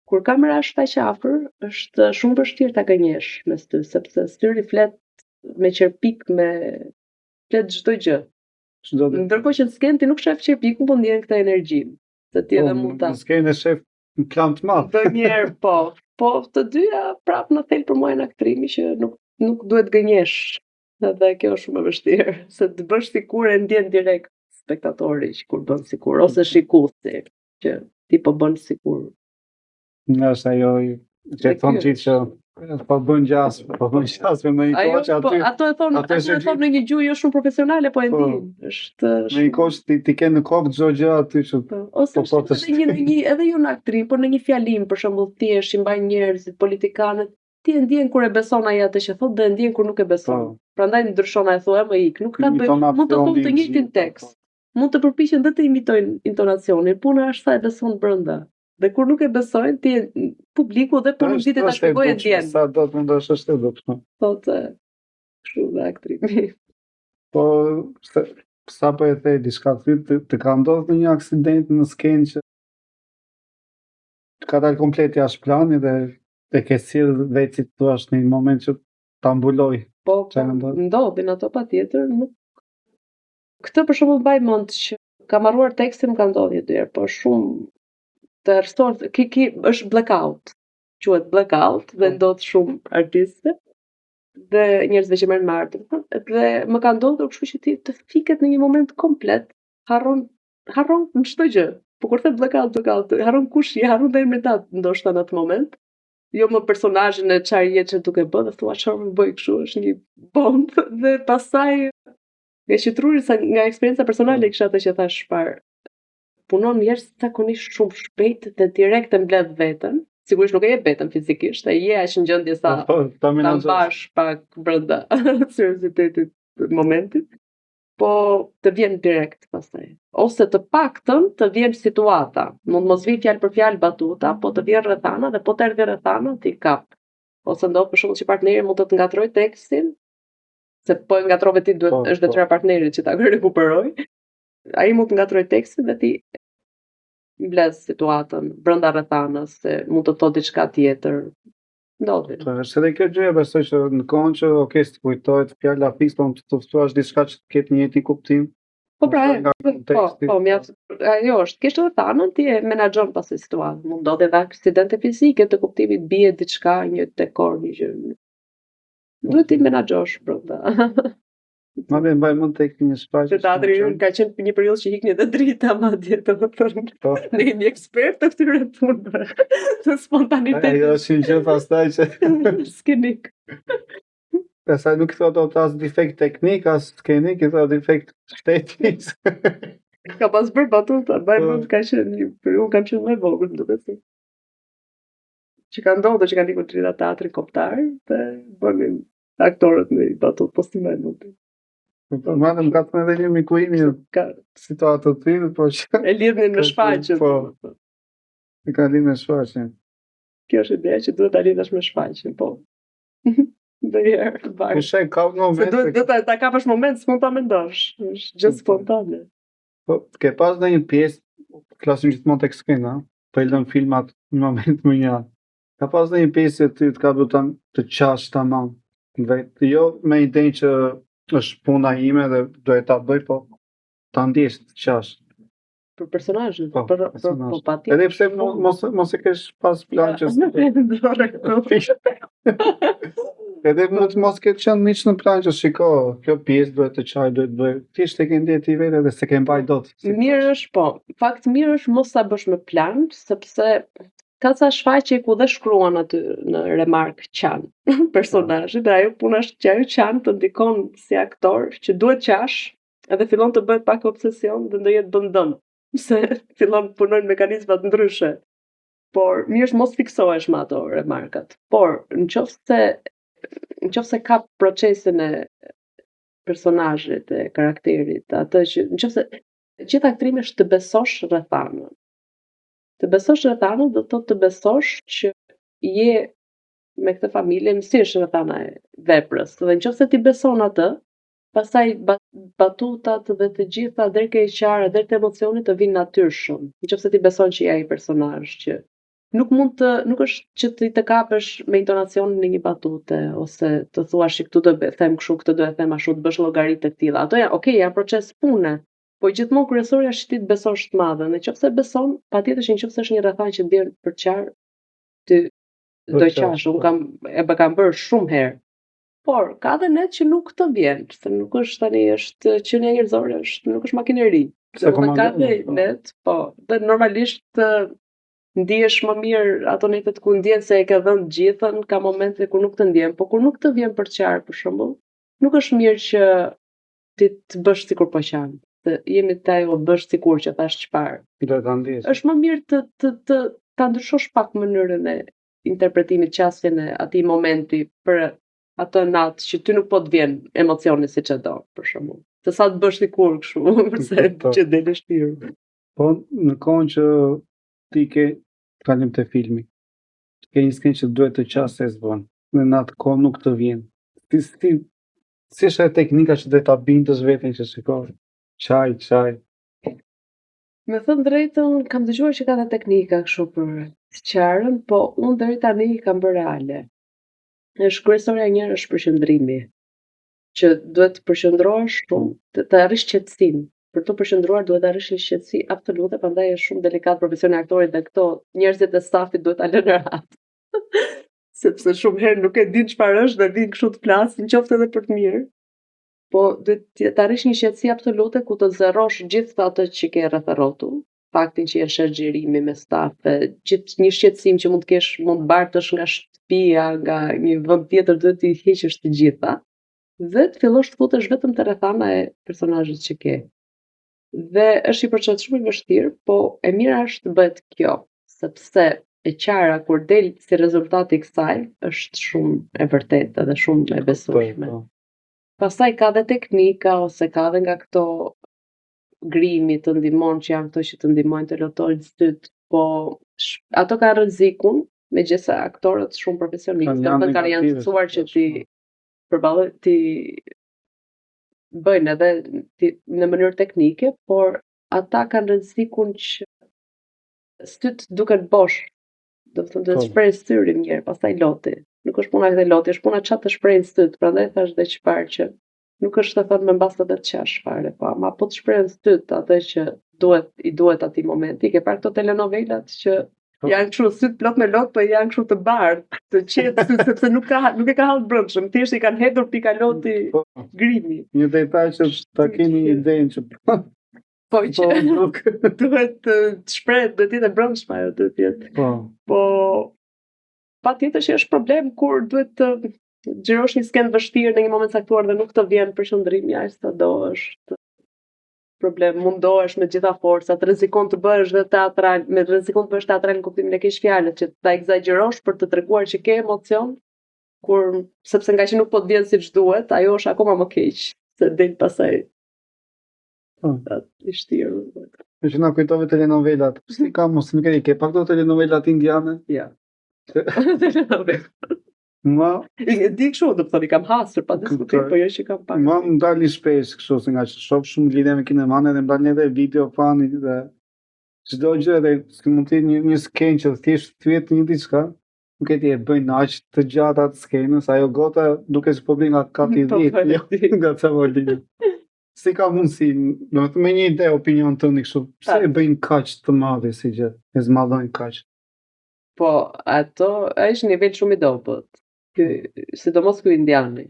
kur kamera është aq afër, është shumë vështirë ta gënjesh mes ty, sepse syri flet me qerpik, me flet çdo gjë. Ndërkohë që në skenë ti nuk shef qerpikun, po ndjen këtë energji. Se ti edhe mund ta. Në skenë e shef në plan të madh. Të mirë, po. Po të dyja prapë në thelb për mua janë aktrimi që nuk duhet gënjesh. Dhe kjo është shumë e vështirë, se të bësh sikur e ndjen direkt spektatori që kur bën sikur ose shikuesi që ti po bën sikur Nga është ajo që e thonë gjithë që po bën gjas me një Ajo kohë që po aty ato e thonë në një gjuhë jo shumë profesionale, po e Po. ndin. Është me një kohë që ti ke në kokë çdo gjë aty që ose po është edhe një edhe jo në aktrim, por në një fjalim, për shembull thjesht i mbajnë njerëzit, politikanët, ti e ndjen kur e beson ai atë që thotë dhe e ndjen kur nuk e beson. Po. Prandaj ndryshon ai thua më ik, nuk ka të bëjë, Intonacion, mund të thonë të njëjtin lingji, tekst. Mund të përpiqen dhe të imitojnë intonacionin, puna është sa e beson brenda. Dhe kur nuk e besojnë, ti publiku dhe po nuk ditë ta shpjegojë ndjen. Sa do të mundosh është e dopshme. Thotë kështu dhe aktrimi. Po sa po e the diçka të ka ndodhur në një aksident në skenë që ka dalë komplet jashtë planit dhe ke sill vetë si thua në një moment që ta mbuloj. Po, Çfarë ndodh? ndodhin ato patjetër, nuk. Këtë për shembull mbaj mend që kam harruar tekstin, më ka ndodhur një herë, po shumë të arstohet, është blackout. Quhet blackout dhe ndodh shumë artistë dhe njerëzve që merren me art. Dhe më ka ndodhur kështu që ti të fiket në një moment komplet, harron në çdo gjë. Po kur the blackout, harron kush je, harron dhe emrin tat ndoshta në atë moment. Jo më personazhin e çfarë je që duke bë, dhe thua çfarë më bëj kështu, është një bombë dhe pastaj nga qëtruri sa nga eksperienca personale kisha atë që thash parë. Punon njerëz zakonisht shumë shpejt dhe direkt e mbledh veten. Sigurisht nuk e jep veten fizikisht, ai je aq në gjendje sa ta mbash pak brenda seriozitetit të momentit. Po të vjen direkt pastaj. Ose të paktën të vjen situata. Mund mos vi fjalë për fjalë batuta, po të vjen rrethana dhe po të erdhi rrethana ti kap. Ose ndodh për shembull që partneri mund të të ngatroj tekstin, se po e ngatrove ti duhet është detyra partnerit që ta rekuperoj. Ai mund të ngatroj tekstin dhe ti mbledh situatën brenda rrethanës, se mund të thotë diçka tjetër. Ndodhi. Është edhe kjo gjë, besoj që në kohën që të kujtohet fjala fiks, po të thuash diçka që të ketë një njëjtin kuptim. Po pra, po mjaft. Ajo është, kesh edhe thanën, ti e menaxhon pastaj situatën. Mund ndodhi edhe aksidente fizike të kuptimit, bie diçka, një dekor, një gjë. Duhet ti menaxhosh brenda. Madje mbaj mend tek një shfaqje. Teatri ka qenë një periudhë që ikni edhe drita madje, domethënë. Po. Ne jemi ekspert të këtyre punëve. Të spontanitetit. Ajo është një gjë pastaj që skenik. Pastaj nuk thotë as defekt teknik, as skenik, thotë defekt shtetis. Ka pas bërë batuta, mbaj mend ka qenë një periudhë kam qenë më vogël, duket se. Që ka ndodhur që kanë ikur drita teatri kombëtar dhe bënin aktorët në batut postimën. Po madem ka të edhe një miku im ka situatë të tillë, po që e lidhin me shfaqjen. Po. E ka lidhur me shfaqjen. Kjo është ideja që duhet ta lidhësh me shfaqjen, po. Ndërherë bak. Po shej ka moment. Se duhet ta kapësh moment, s'mund ta mendosh. Është gjë spontane. Po ke pas ndonjë pjesë, flasim gjithmonë tek skena, po i lëm filmat në moment më një. Ka pas ndonjë pjesë që ti të ka duhet të qash tamam. Vetë jo me idenë që është puna ime dhe do e ta bëj, po ta ndjesh të qash. Për personazhin, po patjetër. Edhe pse mos e kesh pas plan që edhe mos ke qenë miq në plan që shiko, kjo pjesë duhet të çaj, duhet bëj. Ti s'e ke ndjetë ti vetë dhe s'e ke mbaj dot. Mirë është, po. Fakt mirë është mos ta bësh me plan, sepse ka ca shfaqje ku dhe shkruan aty në remark qan personazhi, dhe ajo puna është që ajo qan të ndikon si aktor që duhet qash, edhe fillon të bëhet pak obsesion dhe ndonjëherë bën dëm, se fillon të punojnë mekanizma të ndryshe. Por mirë është mos fiksohesh me ato remarkat. Por nëse ka procesin e personazhit, e karakterit, atë që nëse gjithë aktrimi është të besosh rrethanën. Të besosh rrethanën do të thotë të besosh që je me këtë familje, mësish rrethana e veprës. Dhe nëse ti beson atë, pastaj batutat dhe të gjitha deri ke qarë, deri te emocioni të vinë natyrshëm. Nëse ti beson që je ai personazh që nuk është që ti të kapësh me intonacionin në një batute ose të thuash që këtu do të them kështu, këtu do të them ashtu, të bësh llogaritë të tilla. Ato janë proces pune. Po gjithmonë kryesorja është ti të besosh të madhe. Nëse beson, patjetër që nëse është një rrethanë që bën për qarë, ti do qash. Unë kam bërë shumë herë. Por ka edhe net që nuk të vjen, se nuk është tani është qenie njerëzore, nuk është makineri. Ka edhe net, po, dhe normalisht ndihesh më mirë ato netet ku ndjen se e ke dhënë gjithën, ka momente kur nuk të ndjen, po kur nuk të vjen për qarë, për shembull, nuk është mirë që ti të bësh sikur po qan. Të jemi të ajo bësh sikur që thash çfarë. Do ta ndihesh. Është më mirë ta ndryshosh pak mënyrën e interpretimit qasjen e atij momenti për atë natë që ty nuk po të vjen emocioni siç e do, për shembull. Të sa të bësh sikur kështu, përse që delesh mirë. Po në kohën që ti ke kalim të filmi, ke një skenë që duhet të qasë bën, në atë kohë nuk të vjen. Ti si është e teknika që dhe ta bindësh veten që shikoj, qaj. Me thënë drejtën, kam dëgjuar që ka dhe teknika kështu për të qarën, po unë deri tani i kam bërë reale. Është kryesorja e njërë është përqendrimi, që duhet të përqendrohesh shumë, të arrish qetësinë. Për të përqendruar duhet të arrish një qetësi absolute, prandaj është shumë delikat profesioni e aktorit dhe këto njerëzit e stafit duhet ta lënë rahat. Sepse shumë herë nuk e din çfarë është dhe vin kështu të flasin, qoftë edhe për të mirë. Po duhet të arrish një qetësi absolute ku të zërosh gjithë atë që ke rreth rrotull, faktin që jenë shoqërimi me stafe, gjithë një shqetësim që mund të kesh, mund të bartësh nga shtëpia, nga një vend tjetër, duhet të heqësh të gjitha dhe të fillosh të futesh vetëm te rrethana e personazhit që ke. Dhe është një proces shumë i vështirë, po e mira është të bëhet kjo, sepse e qara kur del si rezultati i kësaj është shumë e vërtetë dhe shumë e besueshme. Pastaj ka dhe teknika ose ka dhe nga këto grimi të ndihmon që janë këto që të ndihmojnë të lotojnë syt, po ato ka rrezikun, megjithëse aktorët shumë profesionistë kanë janë të mësuar që ti bëjnë edhe në mënyrë teknike, por ata kanë rrezikun që syt duken bosh. Do të thonë të shpreh syrin një herë, pastaj loti. Nuk është puna e loti, është puna çfarë të shprehën syt. Prandaj thash dhe çfarë që nuk është të thonë me mbas të qash fare, po ama po të shprehën syt atë që i duhet atij momenti. Ke parë këto telenovelat që janë kështu syt plot me lot, po janë kështu të bardhë, të qetë syt sepse nuk e ka hall brendshëm, thjesht i kanë hedhur pika loti grimi. Një detaj që ta keni idenë që po që duhet të shprehet, duhet të jetë e brendshme ajo duhet të jetë. Po patjetër që është problem kur duhet të xhirosh një skenë vështirë në një moment caktuar dhe nuk të vjen përqendrimi aq sa do është problem, mundohesh me gjitha forcat, rrezikon të bëhesh dhe teatral, me rrezikon të bëhesh teatral në kuptimin e keq fjalës, që ta egzagerosh për të treguar që ke emocion, kur sepse nga që nuk po të vjen siç duhet, ajo është akoma më keq, se del pasaj. I shtirë. Që na kujtove telenovelat. Si ka mos nuk e ke pak do telenovelat indiane? Ja. Telenovelat. Di kështu, do të thonë, kam hasur pa diskutim, po jo që kam pak. Ma më dalin shpesh kështu, se nga që shoh shumë lidhje me kineman edhe më dalin edhe video fani dhe çdo gjë edhe mund të jetë një skenë që thjesht thyet një diçka, nuk e di e bëjnë aq të gjatë atë skenën, sa ajo gota duke se po bën nga kati 10, nga Cavolini. Si ka mundësi, do të me një ide opinion tënd kështu, pse e bëjnë kaq të madhe si gjë, e zmadhojnë kaq? Po, ato është nivel shumë i dobët. Sidomos ky indiani.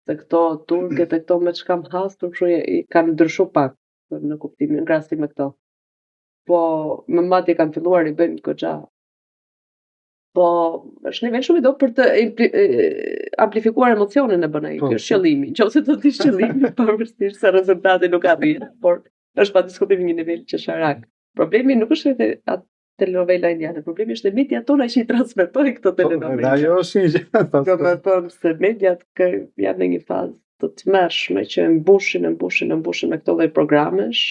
Se këto turket e këto me që kam hastur, kështu kanë ndryshuar pak në kuptimin, në krahasim me këto. Po, më madje kanë filluar i bëjnë goxha. Po, është nivel shumë i dobët për të amplifikuar emocionin e bën ai. Kjo është qëllimi. Nëse do të ishte qëllimi, pavarësisht se rezultati nuk arrihet, por është pa diskutim një nivel qesharak. Problemi nuk është se telenovela indiane, problemi është e media tona që i transmetojnë këto telenovela. Ajo është një gjë. Do të thonë se mediat janë në një fazë të tmerrshme që mbushin me këto lloj programesh.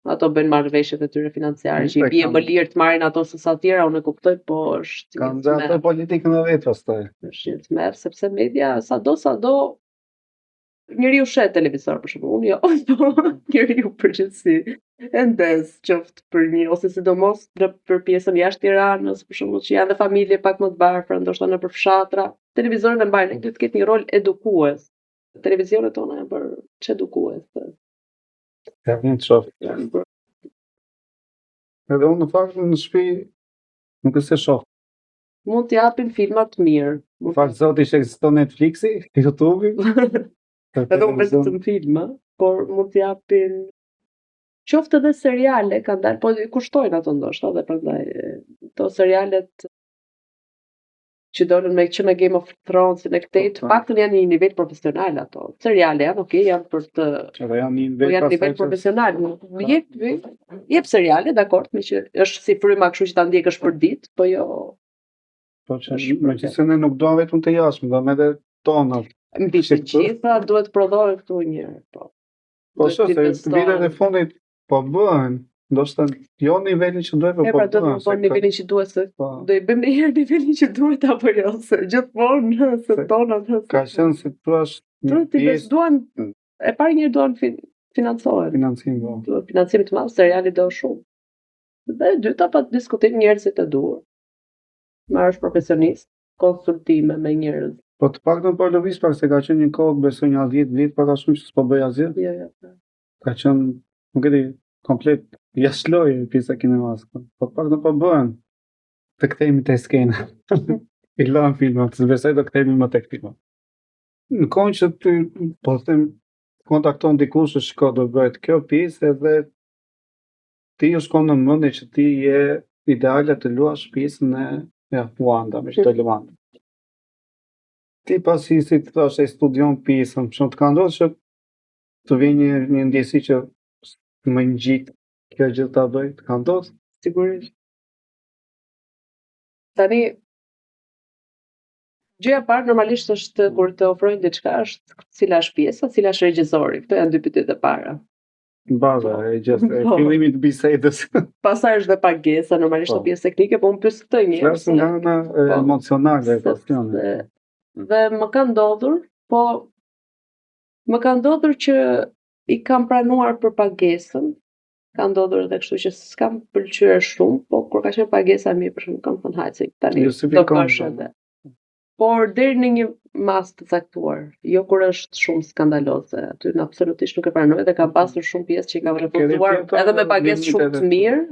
Ato bëjnë marrëveshjet e tyre financiare që i bie më lirë të marrin ato se sa tjera, unë e kuptoj, po është kanë dhe ato politikën e vet pastaj. Është një tmerr sepse media sado njeriu shet televizor për shembull, unë jo, po njeriu përgjithësi endes qoftë për një ose sidomos për pjesën jashtë Tiranës, për shembull që janë dhe familje pak më të varfra, ndoshta nëpër fshatra, televizorët e mbajnë, duhet të ketë një rol edukues. Televizionet tona janë për ç'edukues. Ja vjen të shoh. Edhe unë në fakt në shtëpi nuk e se shoh. Mund të japin filma të mirë. Në fakt zoti që ekziston Netflixi, YouTube-i. Edhe unë vetëm filma, por mund të japin qoftë edhe seriale kanë dalë, po kushtojnë ato ndoshta dhe prandaj to serialet që dolën me Game of Thrones në këtej, të paktën janë një nivel profesional ato. Seriale janë janë për të Edhe janë një nivel profesional. Jep seriale, dakord, me që është si fryma kështu që ta ndjekësh për ditë, po jo. Po që megjithëse ne nuk duam vetëm të jashtëm, do edhe tonat. Mbi të gjitha duhet prodhohen këtu një herë, po. Po se vitet e fundit po bëhen, ndoshta jo nivelin që duhet, po bëhen. Do të nivelin që duhet se do i bëjmë një herë nivelin që duhet apo jo, se gjithmonë se tonat. Ka qenë si thua duan e pari njëherë duan financohen. Financim, po. Duhet financim të madh, seriali do shumë. Dhe e dyta pa diskutim njerëzit e duhur. Marrësh profesionist, konsultime me njerëz. Po të paktën po lëviz pak se ka qenë një kohë besoj një 10 vjet pak a shumë që s'po bëj asgjë. Jo. Ka qenë, nuk e di, komplet jashtëlojë pjesa kinemas. Po të paktën po bëhen. Të kthehemi te skena. I lëm filmat, se besoj do kthehemi më tek filmat. Në kohën që ty po them kontakton dikush që shko do bëhet kjo pjesë edhe ti u shkon në mendje që ti je ideale të luash pjesën e Wanda, me çdo Wanda. Ti pasi si të thash e studion pjesën, shumë të ka ndodhur që të vjen një ndjesi që më ngjit kjo gjë ta bëj, të ka ndodhur? Sigurisht. Tani gjëja e parë normalisht është kur të ofrojnë diçka është cila është pjesa, cila është regjizori. Këto janë dy pyetjet e para. Baza e gjithë fillimit të bisedës. Pastaj është dhe pagesa, normalisht është pjesë teknike, po unë pyes këtë një. Flas nga ana emocionale e kuestionit. Dhe më ka ndodhur, që i kam pranuar për pagesën. Ka ndodhur edhe kështu që s'kam pëlqyer shumë, po kur ka qenë pagesa mirë, për shembull kam thënë hajde tani. Do bësh edhe. Por deri në një mas të caktuar, jo kur është shumë skandaloze, aty në absolutisht nuk e pranoj dhe ka pasur shumë pjesë që i kam refuzuar edhe me pagesë shumë të mirë,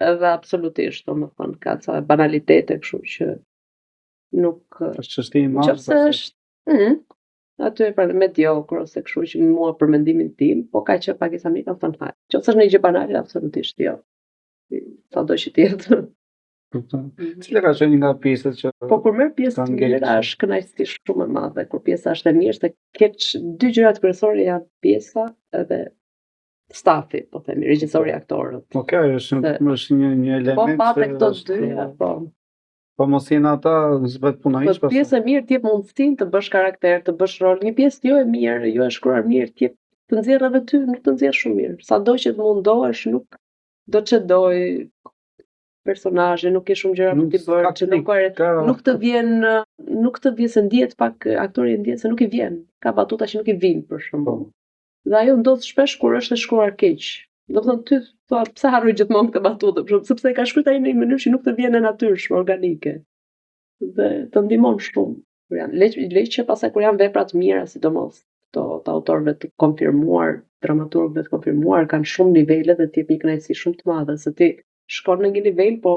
edhe absolutisht, domethënë ka ca banalitete kështu që nuk është çështje e madhe. Nëse është, aty e pranoj mediokër ose kështu që mua për mendimin tim, po ka që pagesa mirë kam thënë hajde. Nëse është një gjë banale, absolutisht jo. Sado që të jetë. Cila ka qenë nga pjesët që po kur merr pjesë të mirë është kënaqësi shumë e madhe. Kur pjesa është e mirë, se keq dy gjërat kryesore janë pjesa edhe stafi, po themi, regjisori, aktorët. Okej, është një element. Po patë këto dy, po. Po mos jenë ata zbet puna hiç. Po pjesë e mirë ti jep mundësinë të bësh karakter, të bësh rol. Një pjesë jo e mirë, jo e shkruar mirë, ti të nxjerr edhe ty, nuk të nxjerr shumë mirë. Sado që të mundohesh, nuk do të çdoj personazhe, nuk ke shumë gjëra për t'i bërë, që nuk të vjen se ndihet pak aktori ndihet se nuk i vjen. Ka batuta që nuk i vijnë për shembull. Dhe ajo ndodh shpesh kur është e shkruar keq. Do të thonë ty thua pse harroj gjithmonë këtë batutë, për shembull, sepse e ka shkruar ai në një mënyrë që nuk të vjen në natyrshme, organike. Dhe të ndihmon shumë. Kur janë leq që pastaj kur janë vepra të mira, sidomos të autorëve të konfirmuar, dramaturgëve të konfirmuar, kanë shumë nivele dhe ti jep një kënaqësi shumë të madhe, se ti shkon në një nivel, po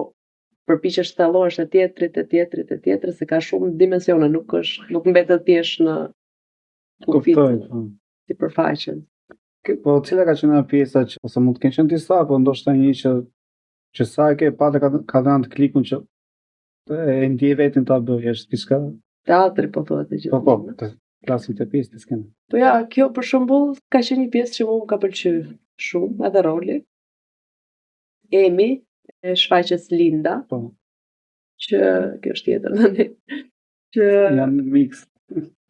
përpiqesh të thellohesh e tjetrit, se ka shumë dimensione, nuk mbetet thjesht në kufitin, si përfaqen. Po cila ka qenë pjesa që ose mund të kenë qenë disa, po ndoshta një që sa e ke patë ka dhënë të klikun që e ndje vetin ta bëj, është diçka. Teatri po thuhet e gjithë. Po, klasin të pjesë të skenë. Po ja, kjo për shembull ka qenë një pjesë që mua më ka pëlqyer shumë, edhe roli. Emi, e shfaqjes Linda, që kjo është tjetër tani, që janë mix.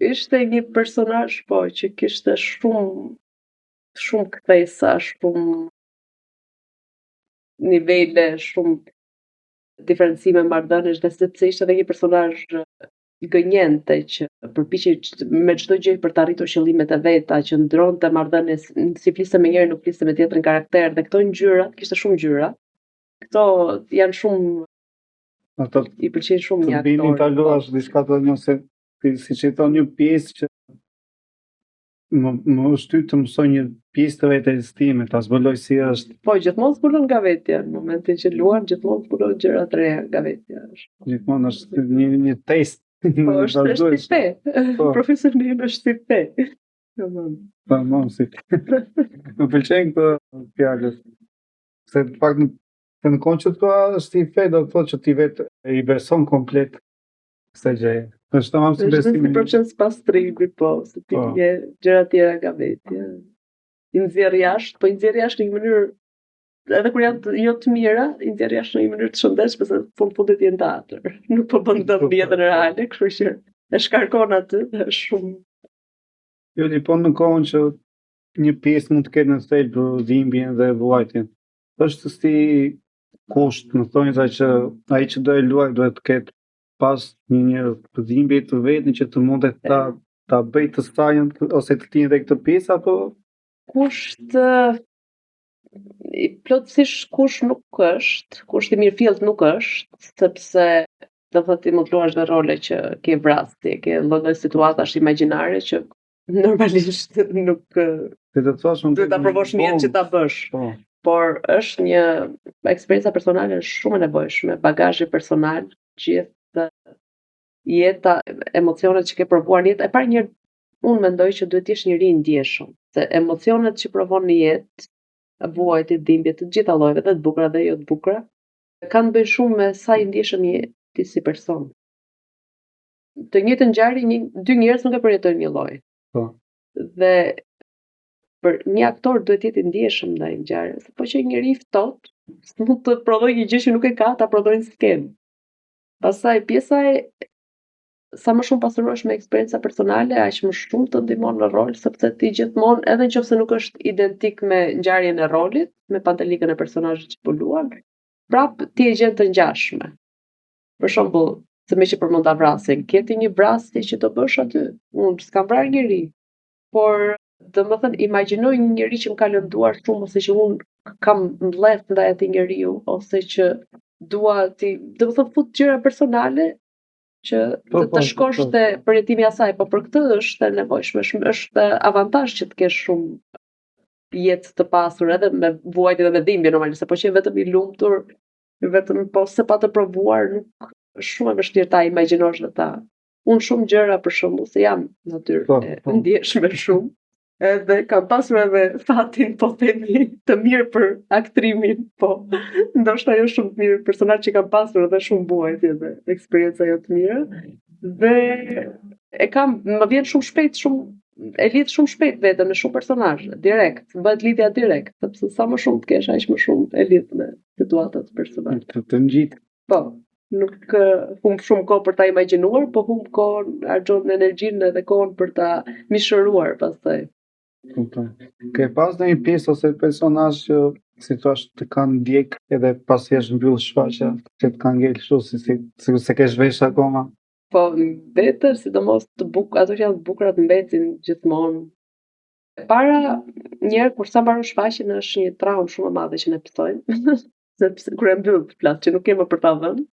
Ishte një personazh që kishte shumë kthesa, shumë nivele, shumë diferencime marrëdhëniesh, dhe sepse ishte edhe një personazh gënjente që përpiqej me çdo gjë për të arritur qëllimet e veta, që ndronte marrëdhënies, si fliste me njërin, nuk fliste me tjetrin karakter, dhe këto ngjyra, kishte shumë ngjyra. Këto janë shumë i pëlqejnë shumë një aktor. Bini ta luash diçka të njëse, siç e thon një pjesë që më shtyt të mësoj një pjesë të vetes time, ta zbuloj si është. Po, gjithmonë zbulon nga vetja, në momentin që luan, gjithmonë zbulon gjëra të reja nga vetja. Gjithmonë është një test. Po, është si fe. Profesionismi është si fe. Po, si fe. Më pëlqejnë këto fjalë. Se në fakt në konë që të është i fe, do të thotë që ti vetë i beson komplet kësaj gjëje. Është tamam si besimi. Është një proces pastrimi, po, se ti je gjëra tjera nga vetja. I nxjerr jashtë, po i nxjerr jashtë në një mënyrë edhe kur janë jo të mira, i nxjerr jashtë në një mënyrë të shëndetshme, se fundit jenë të atër. Nuk po bën dëm në jetën reale, kështu që e shkarkon aty, është shumë. Jo, po në kohën që një pjesë mund të ketë në thelb dhimbjen dhe vuajtjen. Është si kusht, në thonjza që ai që do e luaj duhet të ketë pas një dhimbje të vetën që të mundet ta bëj të sajën ose të tinë dhe këtë pjesë, apo kusht plotësisht kusht nuk është, kusht i mirëfillt nuk është, sepse do thotë ti mund të luash dhe role që ke vrasje, ke lloj situatash imagjinare që normalisht nuk të thosh duhet ta provosh mirë që ta bësh. Por është një eksperjenca personale shumë e nevojshme, bagazhi personal, gjithë jeta, emocionet që ke provuar në jetë. E parë një unë mendoj që duhet të jesh njëri i ndjeshëm, se emocionet që provon në jetë, vuajtje, dhimbje të gjitha llojeve, të bukura dhe jo të bukura, kanë bëjë shumë me sa i ndjeshëm je ti si person. Të njëjtën ngjarje dy njerëz nuk e përjetojnë një lloj. Po. Dhe për një aktor duhet të jetë i ndjeshëm ndaj ngjarjes, po që njëri i ftohtë mund të prodhojë një gjë që nuk e ka, ta prodhojë në skenë. Pastaj pjesa e sa më shumë pasurohesh me eksperjenca personale, aq më shumë të ndihmon në rol, sepse ti gjithmonë, edhe nëse nuk është identik me ngjarjen e rolit, me pantelikën e personazhit që po luan, prap ti e gjen të ngjashme. Për shembull, se me që përmenda vrasjen, ke ti një vrasje që do bësh aty. Unë s'kam vrarë njëri, por domethënë imagjinoj një njeri që më ka lënduar shumë, ose që unë kam mbledh ndaj atij njeriu, ose që dua ti, domethënë fut gjëra personale që të shkosh te përjetimi i asaj, po për këtë është e nevojshme, është avantazh që të kesh shumë jetë të pasur edhe me vuajtje dhe me dhimbje normalisht, po që je vetëm i lumtur, vetëm po se pa të provuar, nuk është shumë e vështirë ta imagjinosh dhe ta. Unë shumë gjëra për shembull, se jam natyrë e ndjeshme shumë, edhe kam pasur edhe fatin, po themi, të mirë për aktrimin, po ndoshta jo shumë të mirë personazh që kam pasur edhe shumë vuajtje dhe eksperjenca jo të mira. Dhe e kam, më vjen shumë shpejt, e lidh shumë shpejt veten me shumë personazhe, direkt, bëhet lidhja direkt, sepse sa më shumë të kesh, aq më shumë e lidh me situata të personazhit. Të ngjit. Po, nuk humb shumë kohë për ta imagjinuar, po humb kohën, harxhon energjinë edhe kohën për ta mishëruar pastaj. Ke pas në një pjesë ose personazh që si thua të kanë ndjek edhe pasi është mbyll shfaqja, që të kanë ngel kështu si se ke zhvesh akoma? Po, mbetër, sidomos të bukura, ato që janë të bukura të mbetin gjithmonë. Para njerë kur sa mbaron shfaqjen është një traumë shumë e madhe që ne pësojmë, sepse kur e mbyll flas që nuk kemë për ta dhënë.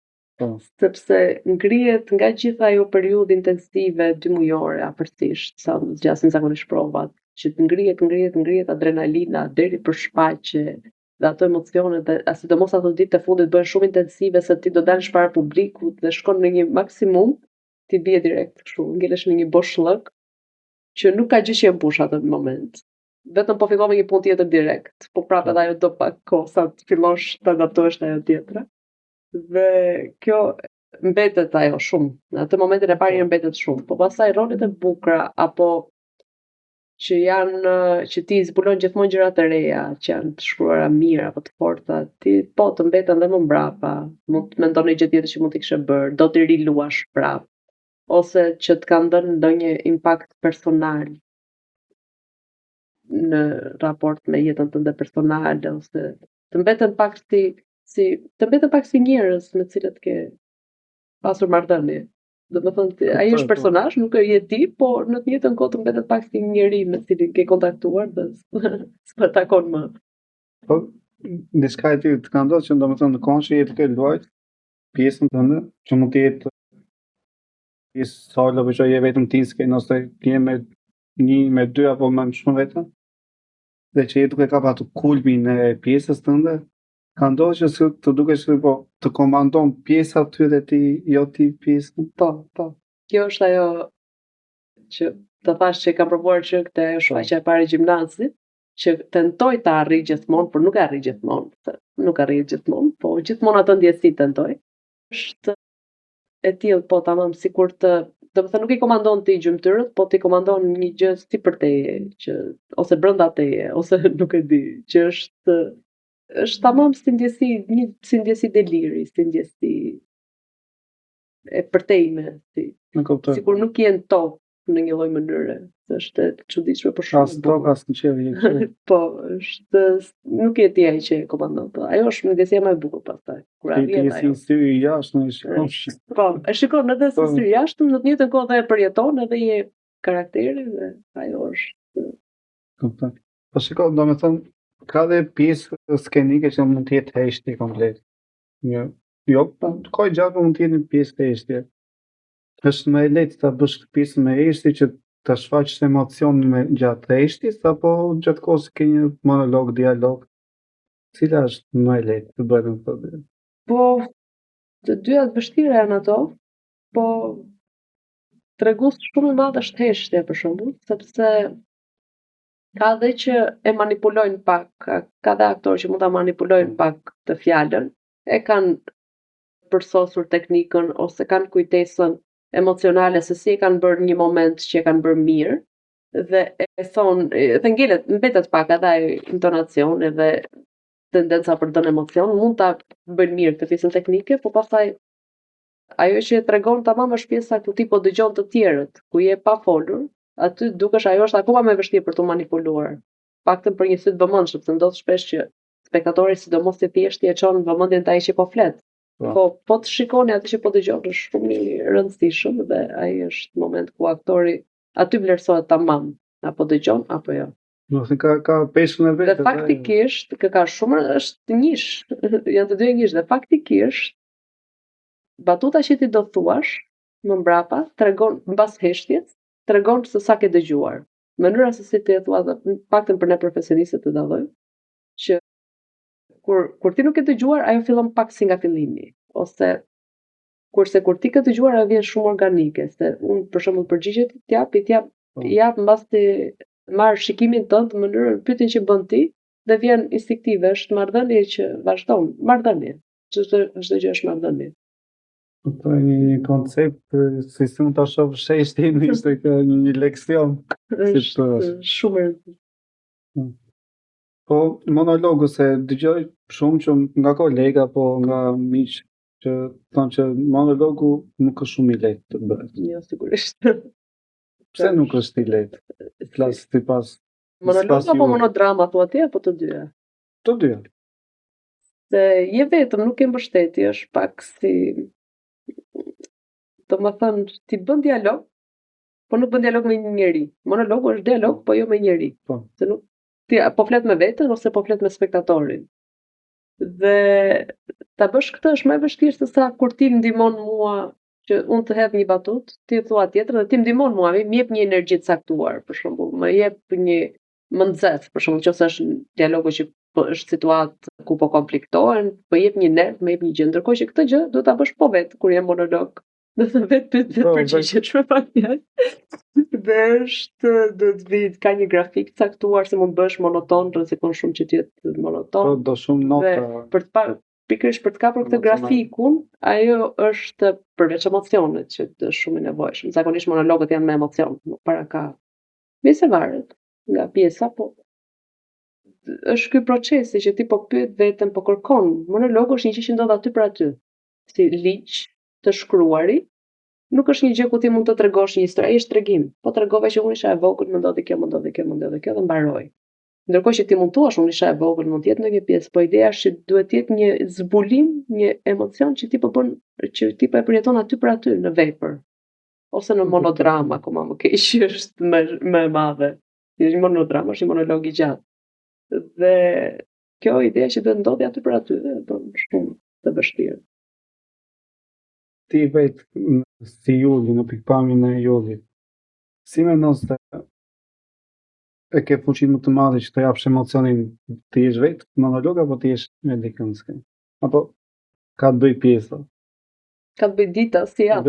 Sepse ngrihet nga gjitha ajo periudhë intensive 2 mujore afërsisht, sa zgjasin zakonisht provat, që të ngrihet adrenalina deri për shfaqje dhe ato emocionet, dhe sidomos ato ditë të fundit bëhen shumë intensive, se ti do dalësh para publikut dhe shkon në një maksimum, ti bie direkt kështu, ngelesh në një boshllëk që nuk ka gjë që e mbush atë moment. Vetëm po fillon me një punë tjetër direkt, po prapë edhe ajo do pak kohë sa të fillosh të adaptohesh në ajo tjetra. Dhe kjo mbetet ajo shumë. Në atë momentin e parë mbetet shumë, po pastaj rolet e bukura apo që ti zbulon gjithmonë gjëra të reja, që janë të shkruara mirë apo të forta, ti po të mbeten dhe më mbrapa, mund të mendon një gjë tjetër që mund të kishe bërë, do të riluash prapë, ose që të kanë dhënë ndonjë impakt personal në raport me jetën tënde personale, ose të mbeten pak si njerëz me të cilët ke pasur marrëdhënie. Domethënë ai është personazh, nuk e je ti, por në të njëjtën kohë të mbetet pak si një njerëz me cilin ke kontaktuar dhe s'po takon më. Po, diçka e tillë të ka ndodhur që domethënë në kohë që je duke luajt pjesën tënde, që mund të jetë pjesë solo, apo që je vetëm ti s'ke, ose je me 1, me 2 apo më shumë vetëm, dhe që je duke kapur atë kulmin e pjesës tënde, ka ndodhur që të dukesh po të komandon pjesa aty dhe ti jo ti pjesën. Po. Kjo është ajo që të thash që kam provuar që këtë shfaqja e parë e gjimnazit, që tentoj ta arrij gjithmonë, por nuk e arrij gjithmonë. nuk arrit gjithmonë, po gjithmonë atë ndjesi tentoj. Është e tillë, po tamam sikur të, do të thënë nuk i komandon ti gjymtyrët, po ti komandon një gjë sipër teje, që ose brenda teje, ose nuk e di, që është tamam si ndjesi, si ndjesi deliri, si ndjesi e përtejme, Në kuptoj. sikur nuk je në tokë në një lloj mënyre. Është e çuditshme për As tokë, as në qiell. Po, është nuk je ti ai që e komandon, po ajo është ndjesia më e bukur pastaj. Kur Ti arrin je si sy i jashtë në shikosh. Po, e shikon edhe si sy jashtëm, në të njëjtën kohë dhe e përjeton edhe je karakteri dhe ajo është. Kuptoj. Po shiko, domethënë ka dhe pjesë skenike që mund të jetë heshtje komplet. Jo, po kohë gjatë mund të jetë një pjesë të heshtje. Është më e lehtë ta bësh këtë pjesë me heshtje që ta shfaqësh emocion me gjatë heshtjes apo gjatë kohës ke një monolog, dialog. Cila është më e lehtë të bëhet në këtë dy? Po, të dyja të vështira janë ato, po tregues shumë i madh është heshtja për shembull, sepse ka dhe që e manipulojnë pak, ka dhe aktorë që mund ta manipulojnë pak të fjalën, e kanë përsosur teknikën ose kanë kujtesën emocionale se si e kanë bërë një moment që e kanë bërë mirë dhe e thonë, dhe ngelet, mbetet pak edhe ai intonacion edhe tendenca për dënë emocion, mund ta bëjnë mirë këtë pjesën teknike, po pastaj ajo që e tregon tamam është pjesa ku ti po dëgjon të tjerët, ku je pa folur, aty dukesh ajo është akoma më e vështirë për tu manipuluar. Paktën për një sy të vëmendshëm, sepse ndodh shpesh që spektatori sidomos i thjeshtë e çon vëmendjen te ai që po flet. Po të shikoni atë që po dëgjon është shumë i rëndësishëm dhe ai është moment ku aktori aty vlerësohet tamam, apo dëgjon apo jo. Do të thënë ka peshën e vet. Dhe faktikisht ka shumë është nish, janë të dy nish dhe faktikisht batuta që ti do thuash më mbrapa tregon mbas heshtjes, tregon se sa ke dëgjuar. Mënyra se si ti e thua, paktën për ne profesionistët të dallojmë, që kur ti nuk e dëgjuar, ajo fillon pak si nga fillimi, ose kurse kur ti ke dëgjuar ajo vjen shumë organike, se unë për shembull përgjigjet i jap mbas të marr shikimin tënd në mënyrën pyetjen që bën ti dhe vjen instinktive, është marrëdhënie që vazhdon, marrëdhënie. Çdo gjë është marrëdhënie. Po një koncept si mund ta shoh sheshtin ishte një leksion. Shumë Po monologu se dëgjoj shumë që nga kolega apo nga miq që thonë që monologu nuk është shumë i lehtë të bëhet. Jo, sigurisht. Pse nuk është i lehtë? Flas sipas monologu apo monodrama thua ti apo të dyja? Të dyja. Se je vetëm, nuk ke mbështetje, është pak si, domethënë ti bën dialog, po nuk bën dialog me një njerëz. Monologu është dialog, po jo me njerëz. Po. Se nuk ti po flet me veten ose po flet me spektatorin. Dhe ta bësh këtë është më e vështirë se sa kur ti më ndihmon mua që unë të hedh një batut, ti thua tjetër dhe ti më ndihmon mua, më jep një energji të caktuar, për shembull, më jep një më nxehtë, për shembull, nëse është dialogu që është situatë ku po konfliktohen, më jep një nerv, më jep një gjë, ndërkohë që këtë gjë do ta bësh po vetë kur je monolog. Do të vetë përgjigjesh me pak fjalë. Dhe është do të vit ka një grafik caktuar se mund bësh monoton, rrezikon shumë që të jetë monoton. Do shumë nota. Dhe për të pikërisht për të kapur këtë grafikun, ajo është përveç emocionit që është shumë i nevojshëm. Zakonisht monologët janë me emocion, nuk para ka. Nëse varet nga pjesa, po është ky procesi që ti po pyet veten, po kërkon. Monologu është një gjë që ndodh aty për aty. Si ligj të shkruari, nuk është një gjë ku ti mund të tregosh një histori, ai është tregim. Po tregove që unë isha e vogël, më ndodhi kjo, më ndodhi kjo, më ndodhi kjo dhe mbaroj. Ndërkohë që ti mund thuash unë isha e vogël, mund të jetë ndonjë pjesë, po ideja është që duhet të jetë një zbulim, një emocion që ti po bën, që ti po e përjeton aty për aty në vepër. Ose në monodrama, akoma më keq është më e madhe. Një monodrama është një monolog i gjatë. Dhe kjo ideja që do të ndodhi aty për aty dhe bën shumë të vështirë. Ti vetë si Juli, në pikpamjen e Julit, si mendon se e ke fuqinë më të madhe që të japsh emocionin ti jesh vetë monolog apo ti jesh me dikën s'ke? Apo ka të bëj pjesa? Ka të bëj dita si jam.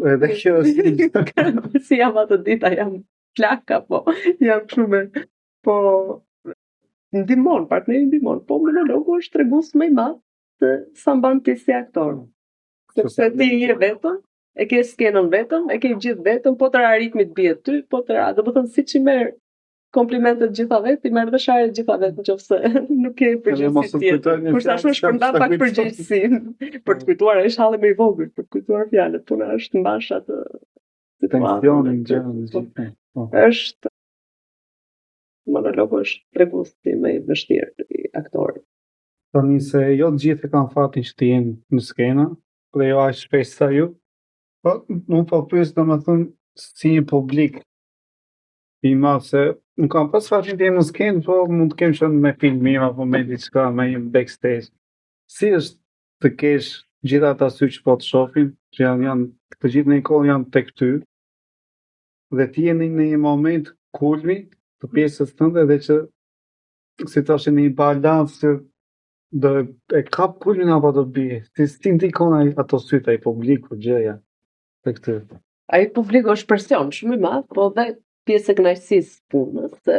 Edhe kjo është si jam atë dita, jam plaka, po jam shumë. Po ndihmon, partneri ndihmon, po monologu është tregues më i madh se sa mban ti si aktor. Sepse ti je vetëm, e ke skenën vetëm, e ke gjithë vetëm, po tëra ritmit bie ty, po tëra, do të thënë siç i merr komplimentet gjitha vetë, i merr dhe sharet gjitha vetë, nëse nuk ke përgjegjësi tjetër. Kur tashmë shpërndan pak përgjegjësinë, për të kujtuar është halli më i vogël, për të kujtuar fjalët, puna është mbash atë tensionin gjë. Është monologu është treguesi më i vështirë i aktorit. Tani se jo të gjithë e kanë fatin që të jenë në skena, dhe jo aq shpesh sa ju, po unë po pyes domethënë si një publik i madh se nuk kam pas fatin të jem në skenë, po mund të kem qenë me filmim apo me diçka, me një backstage. Si është të kesh gjithë ata sy që po të shohin, që janë të gjithë në një kohë janë tek ty, dhe ti jeni në një moment kulmi të pjesës tënde dhe që si thoshe në një balancë që do e kap kulmin apo do bie. Si ndikon ato sytë ai publiku gjëja tek ty. Ai publiku është presion shumë i madh, po dhe pjesë e kënaqësisë punës, se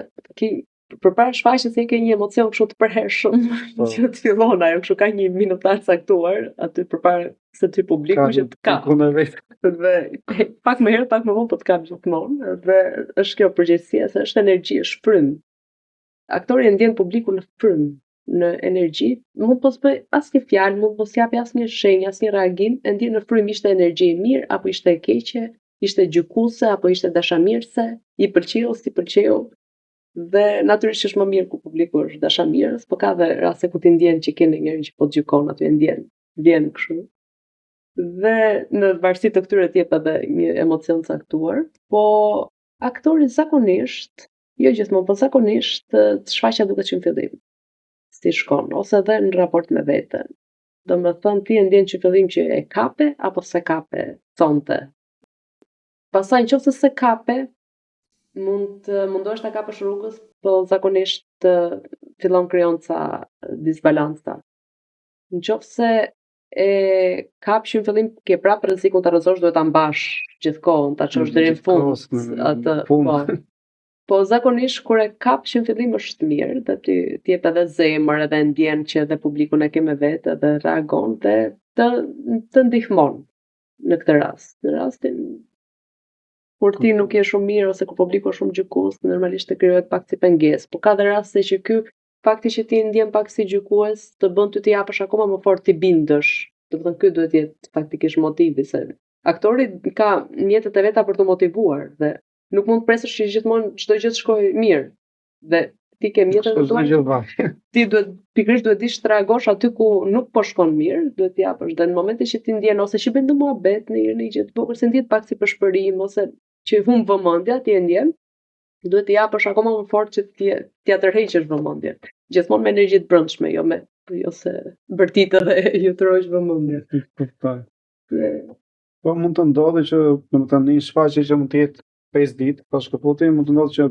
përpara shfaqjes ke një emocion kështu të përhershëm që të fillon ajo kështu ka një minutar caktuar aty përpara se ty publiku që të kap. Dhe pak më herët, pak më vonë po të kap gjithmonë, dhe është kjo përgjegjësia se është energji, është frym. Aktori e ndjen publikun në frym, në energji, mund mos bëj asnjë fjalë, mund mos japi asnjë shenjë, asnjë reagim, e ndjen në frym ishte energji e mirë apo ishte e keqe, ishte gjykuese apo ishte dashamirëse, i pëlqeu, si pëlqeu. Dhe natyrisht është më mirë ku publiku është dashamirës, po ka dhe raste ku ti ndjen që ke ndonjëherë që po të gjykon aty e ndjen, vjen kështu. Dhe në varësi të këtyre të jep edhe një emocion caktuar, po aktori zakonisht, jo gjithmonë, po zakonisht të shfaqja duket që në fillim si shkon, ose edhe në raport me veten. Domethënë ti e ndjen që fillim që e kape apo se kape conte. Pastaj nëse se kape, mundohesh ta kapësh rrugës, po zakonisht fillon krijon ca disbalanca. Nëse e kap që në fillim ke prapë rrezikun ta rrezosh, duhet ta mbash gjithkohën, ta çosh deri në fund atë. Po zakonisht kur e kap që në fillim është mirë, dhe ti jep edhe zemër, edhe ndjen që edhe publiku e ke me vete dhe reagon dhe të ndihmon në këtë rast. Në rastin kur ti nuk je shumë mirë ose kur publiku është shumë gjykues, normalisht të krijohet pak si pengesë, por ka dhe raste që ky fakti që ti ndjen pak si gjykues të bën ty të japësh akoma më fort, të bindesh. Do të thënë ky duhet të jetë faktikisht motivi, se aktori ka mjetet e veta për të motivuar dhe nuk mund të presësh që gjithmonë çdo gjë të shkojë mirë. Dhe ti ke mjetet e tua. Ti pikërisht duhet dish të reagosh aty ku nuk po shkon mirë, duhet të japësh. Dhe në momentin që ti ndjen ose që bën muhabet në një gjë të vogël, se ndjet pak si përshpërim ose që humb vëmendja, ti e ndjen, duhet të japësh akoma më fort që ti tërheqësh vëmendjen. Gjithmonë me energji të brendshme, jo se bërtitë dhe ju tërheq vëmendjen. Po mund të ndodhë që domethënë një shfaqje që mund të jetë 5 ditë pas shkëputjes, mund të ndodhë që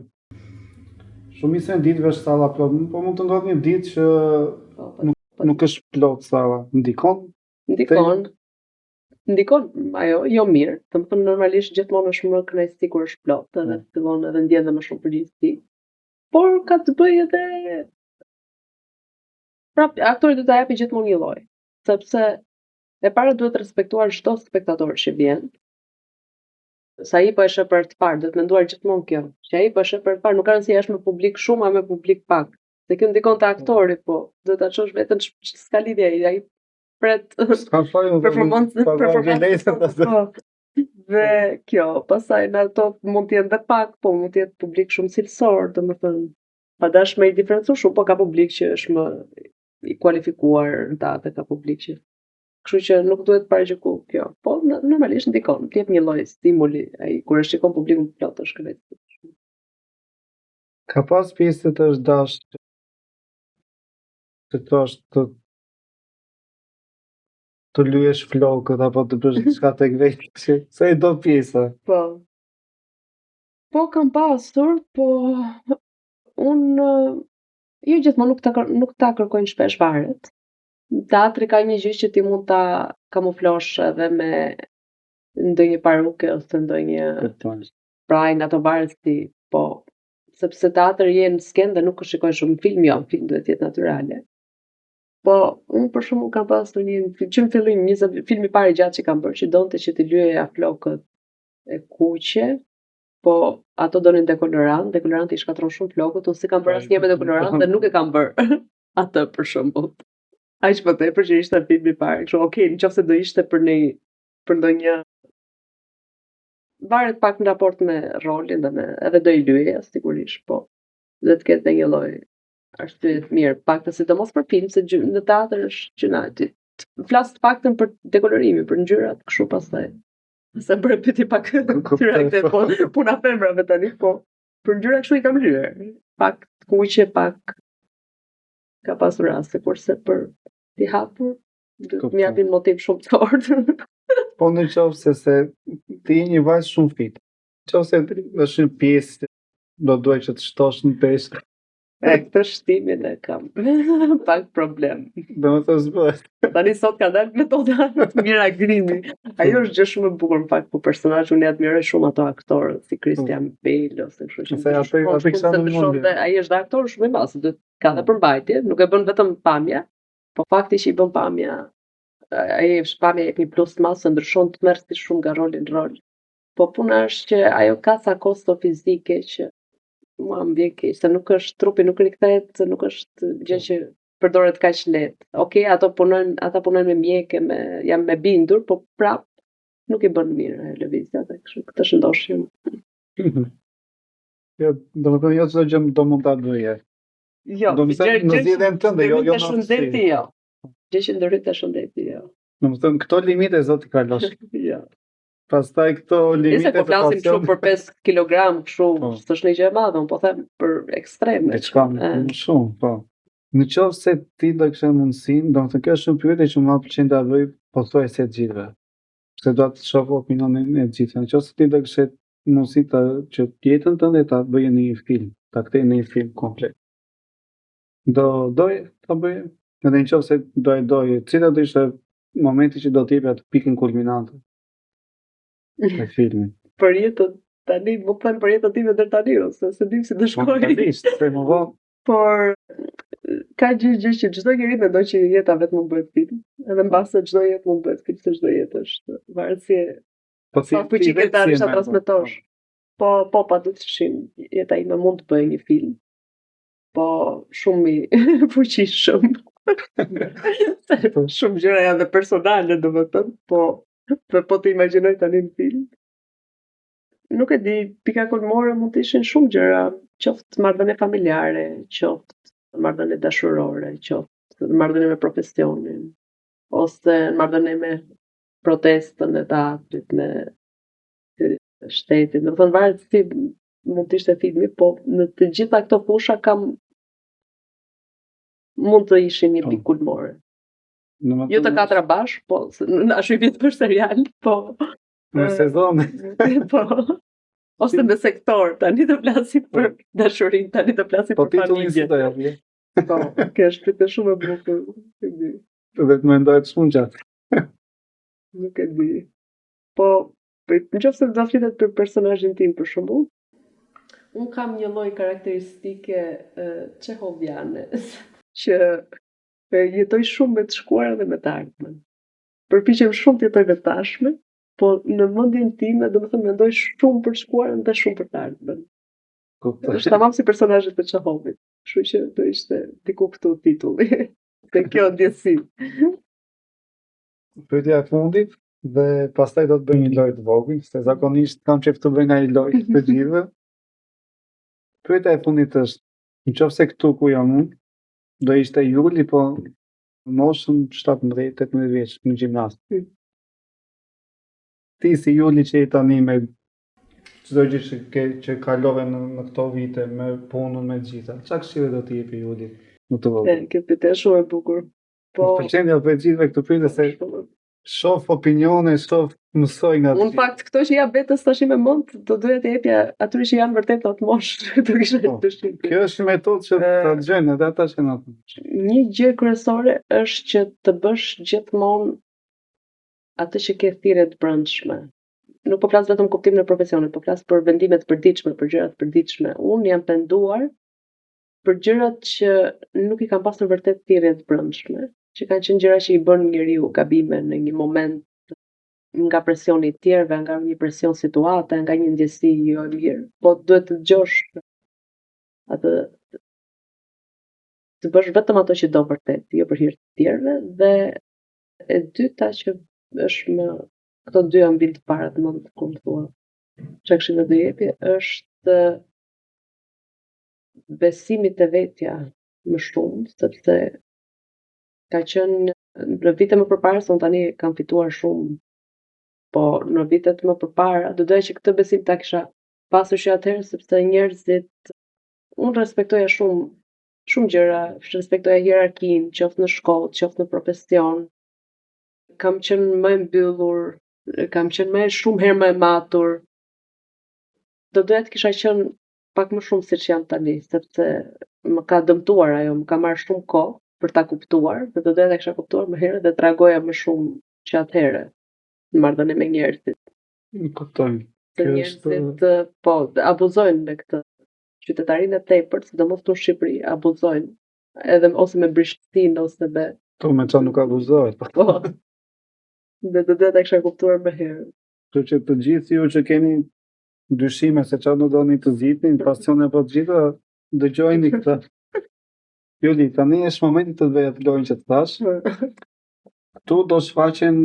shumica e ditëve është salla plot, po mund të ndodhë një ditë që nuk është plot salla. Ndikon, ajo jo mirë. Domethënë normalisht gjithmonë është më kënaqësi kur është plot, edhe fillon edhe ndjen dhe më shumë përgjegjësi. Por ka të bëjë edhe aktori do ta japi gjithmonë një lloj, sepse e para duhet respektuar çdo spektator që vjen. Sa ai po e sheh për të parë, duhet menduar gjithmonë kjo, që ai po e sheh për të parë, nuk ka rëndësi është me publik shumë apo me publik pak. Se kjo ndikon te aktori, po duhet ta çosh veten s'ka lidhje, ai pret performancë. Dhe kjo, pastaj në ato mund të jenë dhe pak, po mund të jetë publik shumë cilësor, domethënë, pa dash me i diferencu shumë, po ka publik që është më i kualifikuar ndate, ka publik që kështu që nuk duhet paraqyku kjo. Po normalisht ndikon, të jep një lloj stimuli, ai kur e shikon publikun plot është kënaqësi. Ka pas pjesë të është dash të thosh të lyesh flokët apo të bësh diçka tek vetë, se e do pjesa. Po kam pasur, po unë jo gjithmonë nuk ta kërkojnë shpesh varet. Teatri ka një gjë që ti mund ta kamuflosh edhe me ndonjë paruke ose ndonjë pra nga ato varet si po sepse teatri je në skenë dhe nuk e shikoj shumë film, jo, film duhet jetë natyrale. Po, unë për shembull kam pasur një film, që në fillim 20 filmi i parë i gjatë që kam bërë, që donte që të lyeja flokët e kuqe, po ato donin dekolorant i shkatron shumë flokët, unë si kam bërë asnjë me dekolorant dhe nuk e kam bërë atë për shembull. Aq më tepër që ishte filmi i parë, kështu, okay, nëse do ishte për ndonjë varet pak në raport me rolin dhe edhe do i lyeja sigurisht, po do të ketë një lloj arsye të mirë, pak të sidomos për film, se në teatr është gjëna flas të paktën për dekolorimin, për ngjyrat, kështu pastaj. Se bëre pyetje pak tyre po puna femrave tani, po për ngjyra kështu i kam lyer. Pak kuqe, pak ka pasur raste, kurse për t'i hapur më japin motiv shumë të fortë. Po në qoftë se ti je një vajzë shumë fit. Nëse është një pjesë do duaj që të shtosh në peshë. Këtë shtimin e kam pak problem. Do më të zbëhet. Tani sot ka dalë metoda të mira grimi. Ajo është gjë shumë e bukur në fakt, po personazhi unë admiroj shumë ato aktorë si Christian Bale ose kështu që. Se atë kisha në mendje. Ai është aktor shumë i madh, duhet ka dhe përmbajtje, nuk e bën vetëm pamja, po fakti që i bën pamja, ai pamja jep një plus të madh, se ndryshon të merr si shumë nga roli në rol. Po puna është që ajo ka sa kosto fizike që mua më vjen keq, se nuk është trupi, nuk rikthehet, se nuk është gjë që përdoret kaq lehtë. Okej, ata punojnë me mjekë, jam me bindur, po prap nuk i bën mirë lëvizja dhe kështu. Këtë shëndoshim. Jo, domethënë jo çdo gjë do mund ta bëje. Jo, do të thënë në zgjedhjen tënde, jo në shëndeti, jo. Gjë që ndërhyj te shëndeti, jo. Domethënë këto limite zoti kalosh. Jo. Pastaj këto limite po flasim shumë për 5 kg, kështu, s'është një gjë e madhe, unë po them për ekstreme. Diçka shumë, po. Në qoftë se ti do kishe mundësinë, domethënë kjo është një pyetje që më pëlqen ta bëj pothuajse të gjithëve. Se do të shoh opinionin e gjithëve. Në qoftë se ti do kishe mundësi që jetën tënde ta bëje në një film, ta kthej në një film komplet. Doje ta bëje? Edhe në qoftë se doje, cila do ishte momenti që do të jepja atë pikën kulminante e filmin? Për jetën tani, më them për jetën time deri tani, ose se dim si do shkojë. Realisht, se më vonë. Por ka gjë që çdo njeri mendon që jeta vetëm mund bëhet film, edhe mbase çdo jetë mund bëhet film, se çdo jetë është varet si sa fuqi ke ta transmetosh. Po padyshim, jeta ime mund të bëjë një film, po shumë i fuqishëm. Shumë gjëra janë dhe personale, domethënë, po të imagjinoj tani në film. Nuk e di, pika kulmore mund të ishin shumë gjëra, qoftë marrëdhënie familjare, qoftë marrëdhënie dashurore, qoftë marrëdhënie me profesionin, ose marrëdhënie me protestën e teatrit, me shtetin. Domethënë varet si mund të ishte filmi, po në të gjitha këto fusha mund të ishin një pikë kulmore. Jo të katra bashkë, po ashtu i vjet për serial, po në sezon. Po. Ose në sektor, tani të flasim për dashurinë, tani të flasim për familje. Po titullin si do japje. Po, kjo është pritë shumë e bukur. Dhe të mendohet shumë gjatë. Nuk e di. Po, nëse do flitet për personazhin tim për shembull, unë kam një lloj karakteristike çehoviane, që jetoj shumë me të shkuarën dhe me të ardhmen. Përpiqem shumë të jetoj me tashmen, po në mendjen time domethënë mendoj shumë për të shkuarën dhe shumë për të ardhmen. Është tamam si personazhet e Çehovit. Kështu që do ishte diku këtu titulli. Te kjo ndjesi. Pyetja e fundit dhe pastaj do të bëj një lojë të vogël, se zakonisht kam qejf të bëj një lojë të gjithëve. Pyetja e fundit është, nëse këtu ku jam unë, do ishte Juli, po moshën 17-18 vjeç në gjimnast. Ti si Juli që je tani me çdo gjë që kalove në këto vite, me punën, me gjitha, çfarë këshille do t'i jepi Juli në të vogël? Kjo pyetje është shumë e bukur. Po pëlqen ja bëj gjithëve këtë pyetje se shoh opinione, mësoj nga unë fakt këto që ja vetës tash me mend, do doja të jepja atyre që janë vërtet atë moshë, do kisha dëshirë. Kjo është një metodë që ta dëgjojnë edhe ata që na. Një gjë kryesore është që të bësh gjithmonë atë që ke thirrje të brendshme. nuk po flas vetëm kuptimin e profesionit, po flas për vendime të përditshme, për gjëra të përditshme. Unë jam penduar për gjërat që nuk i kam pasur vërtet thirrje të brendshme, që kanë qenë gjëra që i bën njeriu gabime në një moment nga presioni i tjerëve, nga një presion situate, nga një ndjesi jo e mirë. Po duhet të dëgjosh atë të bësh vetëm ato që do vërtet, jo për hir të tjerëve, dhe e dyta që është më këto dy janë vinë të parat më të kur thua. Çka kishim të jepi është besimi te vetja më shumë, sepse ka qenë në vite më përpara, se unë tani kam fituar shumë, po në vitet më përpara, do doja që këtë besim ta kisha pasur që atëherë, sepse njerëzit, unë respektoja shumë gjëra, respektoja hierarkinë, qoftë në shkollë, qoftë në profesion. Kam qenë më e mbyllur, kam qenë shumë herë më e matur. Do doja të kisha qenë pak më shumë siç jam tani, sepse më ka dëmtuar ajo, më ka marrë shumë kohë për ta kuptuar, dhe do doja ta kisha kuptuar më herët dhe të reagoja më shumë që atëherë në marrëdhënie me njerëzit. Kuptoj. Se njerëzit po abuzojnë me këtë. Qytetarinë e tepërt, sidomos këtu në Shqipëri, abuzojnë, edhe ose me brishtësinë ose me To me qa nuk abuzohet. po. Dhe do doja ta kisha kuptuar më herët. Kështu që të gjithë ju që keni dyshime se çfarë do doni të zgjidhni, pasione po të gjitha, dëgjojini këtë. Juli, tani është momenti të veja të lojnë që të thash. Këtu do shfaqen,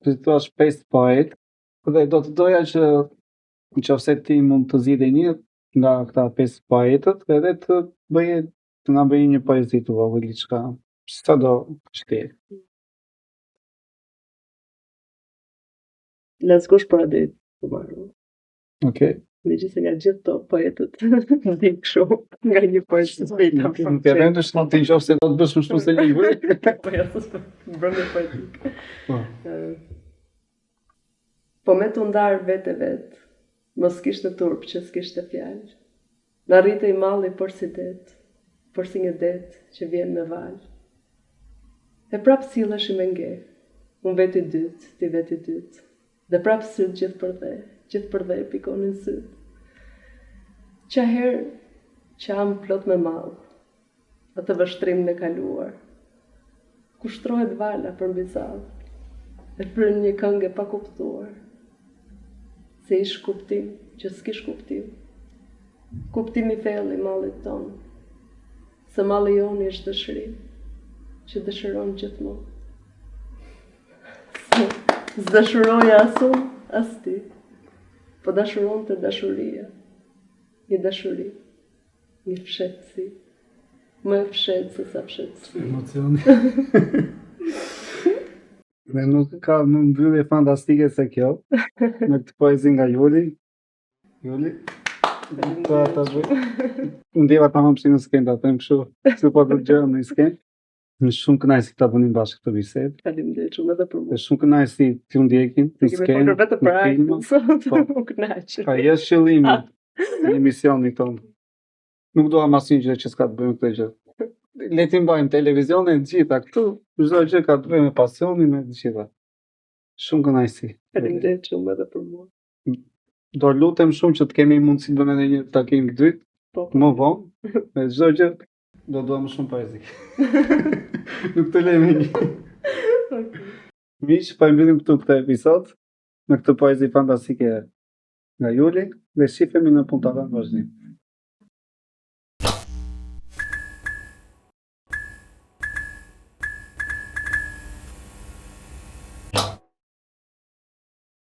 si të thash, 5 poet, dhe do të doja që nëse ti mund të zgjidhje një nga këta 5 poetët, edhe të na bëje një poezi të vogël, diçka, çfarë do shti. Laskush për atë të marrë. Okej. Megjithëse nga gjithë to poetët ndim kështu nga një poet të zbritur. Nuk e rëndësh në të nëse do të bësh më shumë se libri. Po ja thos brëndë poetik. Po. Po me të ndarë vetë, mos kishte turp që s'kishte fjalë. Na rritej malli por si det, por si një det që vjen me val. E prap sillesh me nge, unë veti dytë, ti veti dytë. Dhe prap syt gjithë për dhe pikonin syt. Qa herë qam plot me mall, atë vështrimin e kaluar. Kushtrohet vala për mbi zall, e prën një këngë pa kuptuar. Se ish kuptim që s'kish kuptim. Kuptimi felli mallit ton. Se malli joni është dëshirim që dëshiron gjithmonë. S'dëshiroja as unë, as ti, po dashuron të dashuria. Një dashuri, një fshetësi, më e fshetë se sa fshetësi. Emocioni. Dhe nuk ka më mbyllje fantastike se kjo, me këtë poezi nga Juli. Juli? Ndjeva ta më pësi në skenë, ta them kështu, se po të gjërëm në skenë. Në shumë kënaqësi ta bënim bashkë këtë bisedë. Faleminderit shumë edhe për mua. Është shumë kënaqësi t'ju ndjekim në skenë. Kemi vetë për art, u kënaq. Ka është qëllimi i emisionit tonë. Nuk dua asnjë gjë që s'ka të bëjë me këtë gjë. Le ti mbajmë televizionin të gjitha këtu, çdo gjë ka të bëjë me pasionin, me të gjitha. Shumë kënaqësi. Faleminderit shumë edhe për mua. Do lutem shumë që të kemi mundësi të bëjmë edhe një takim të dytë, Po. më vonë, me çdo gjë do dua më shumë poezi. Nuk të lejmë një. Okay. Miq, pa mbyllim këtu këtë episod me këtë poezi fantastike nga Juli, dhe shihemi në puntatën vazhdim.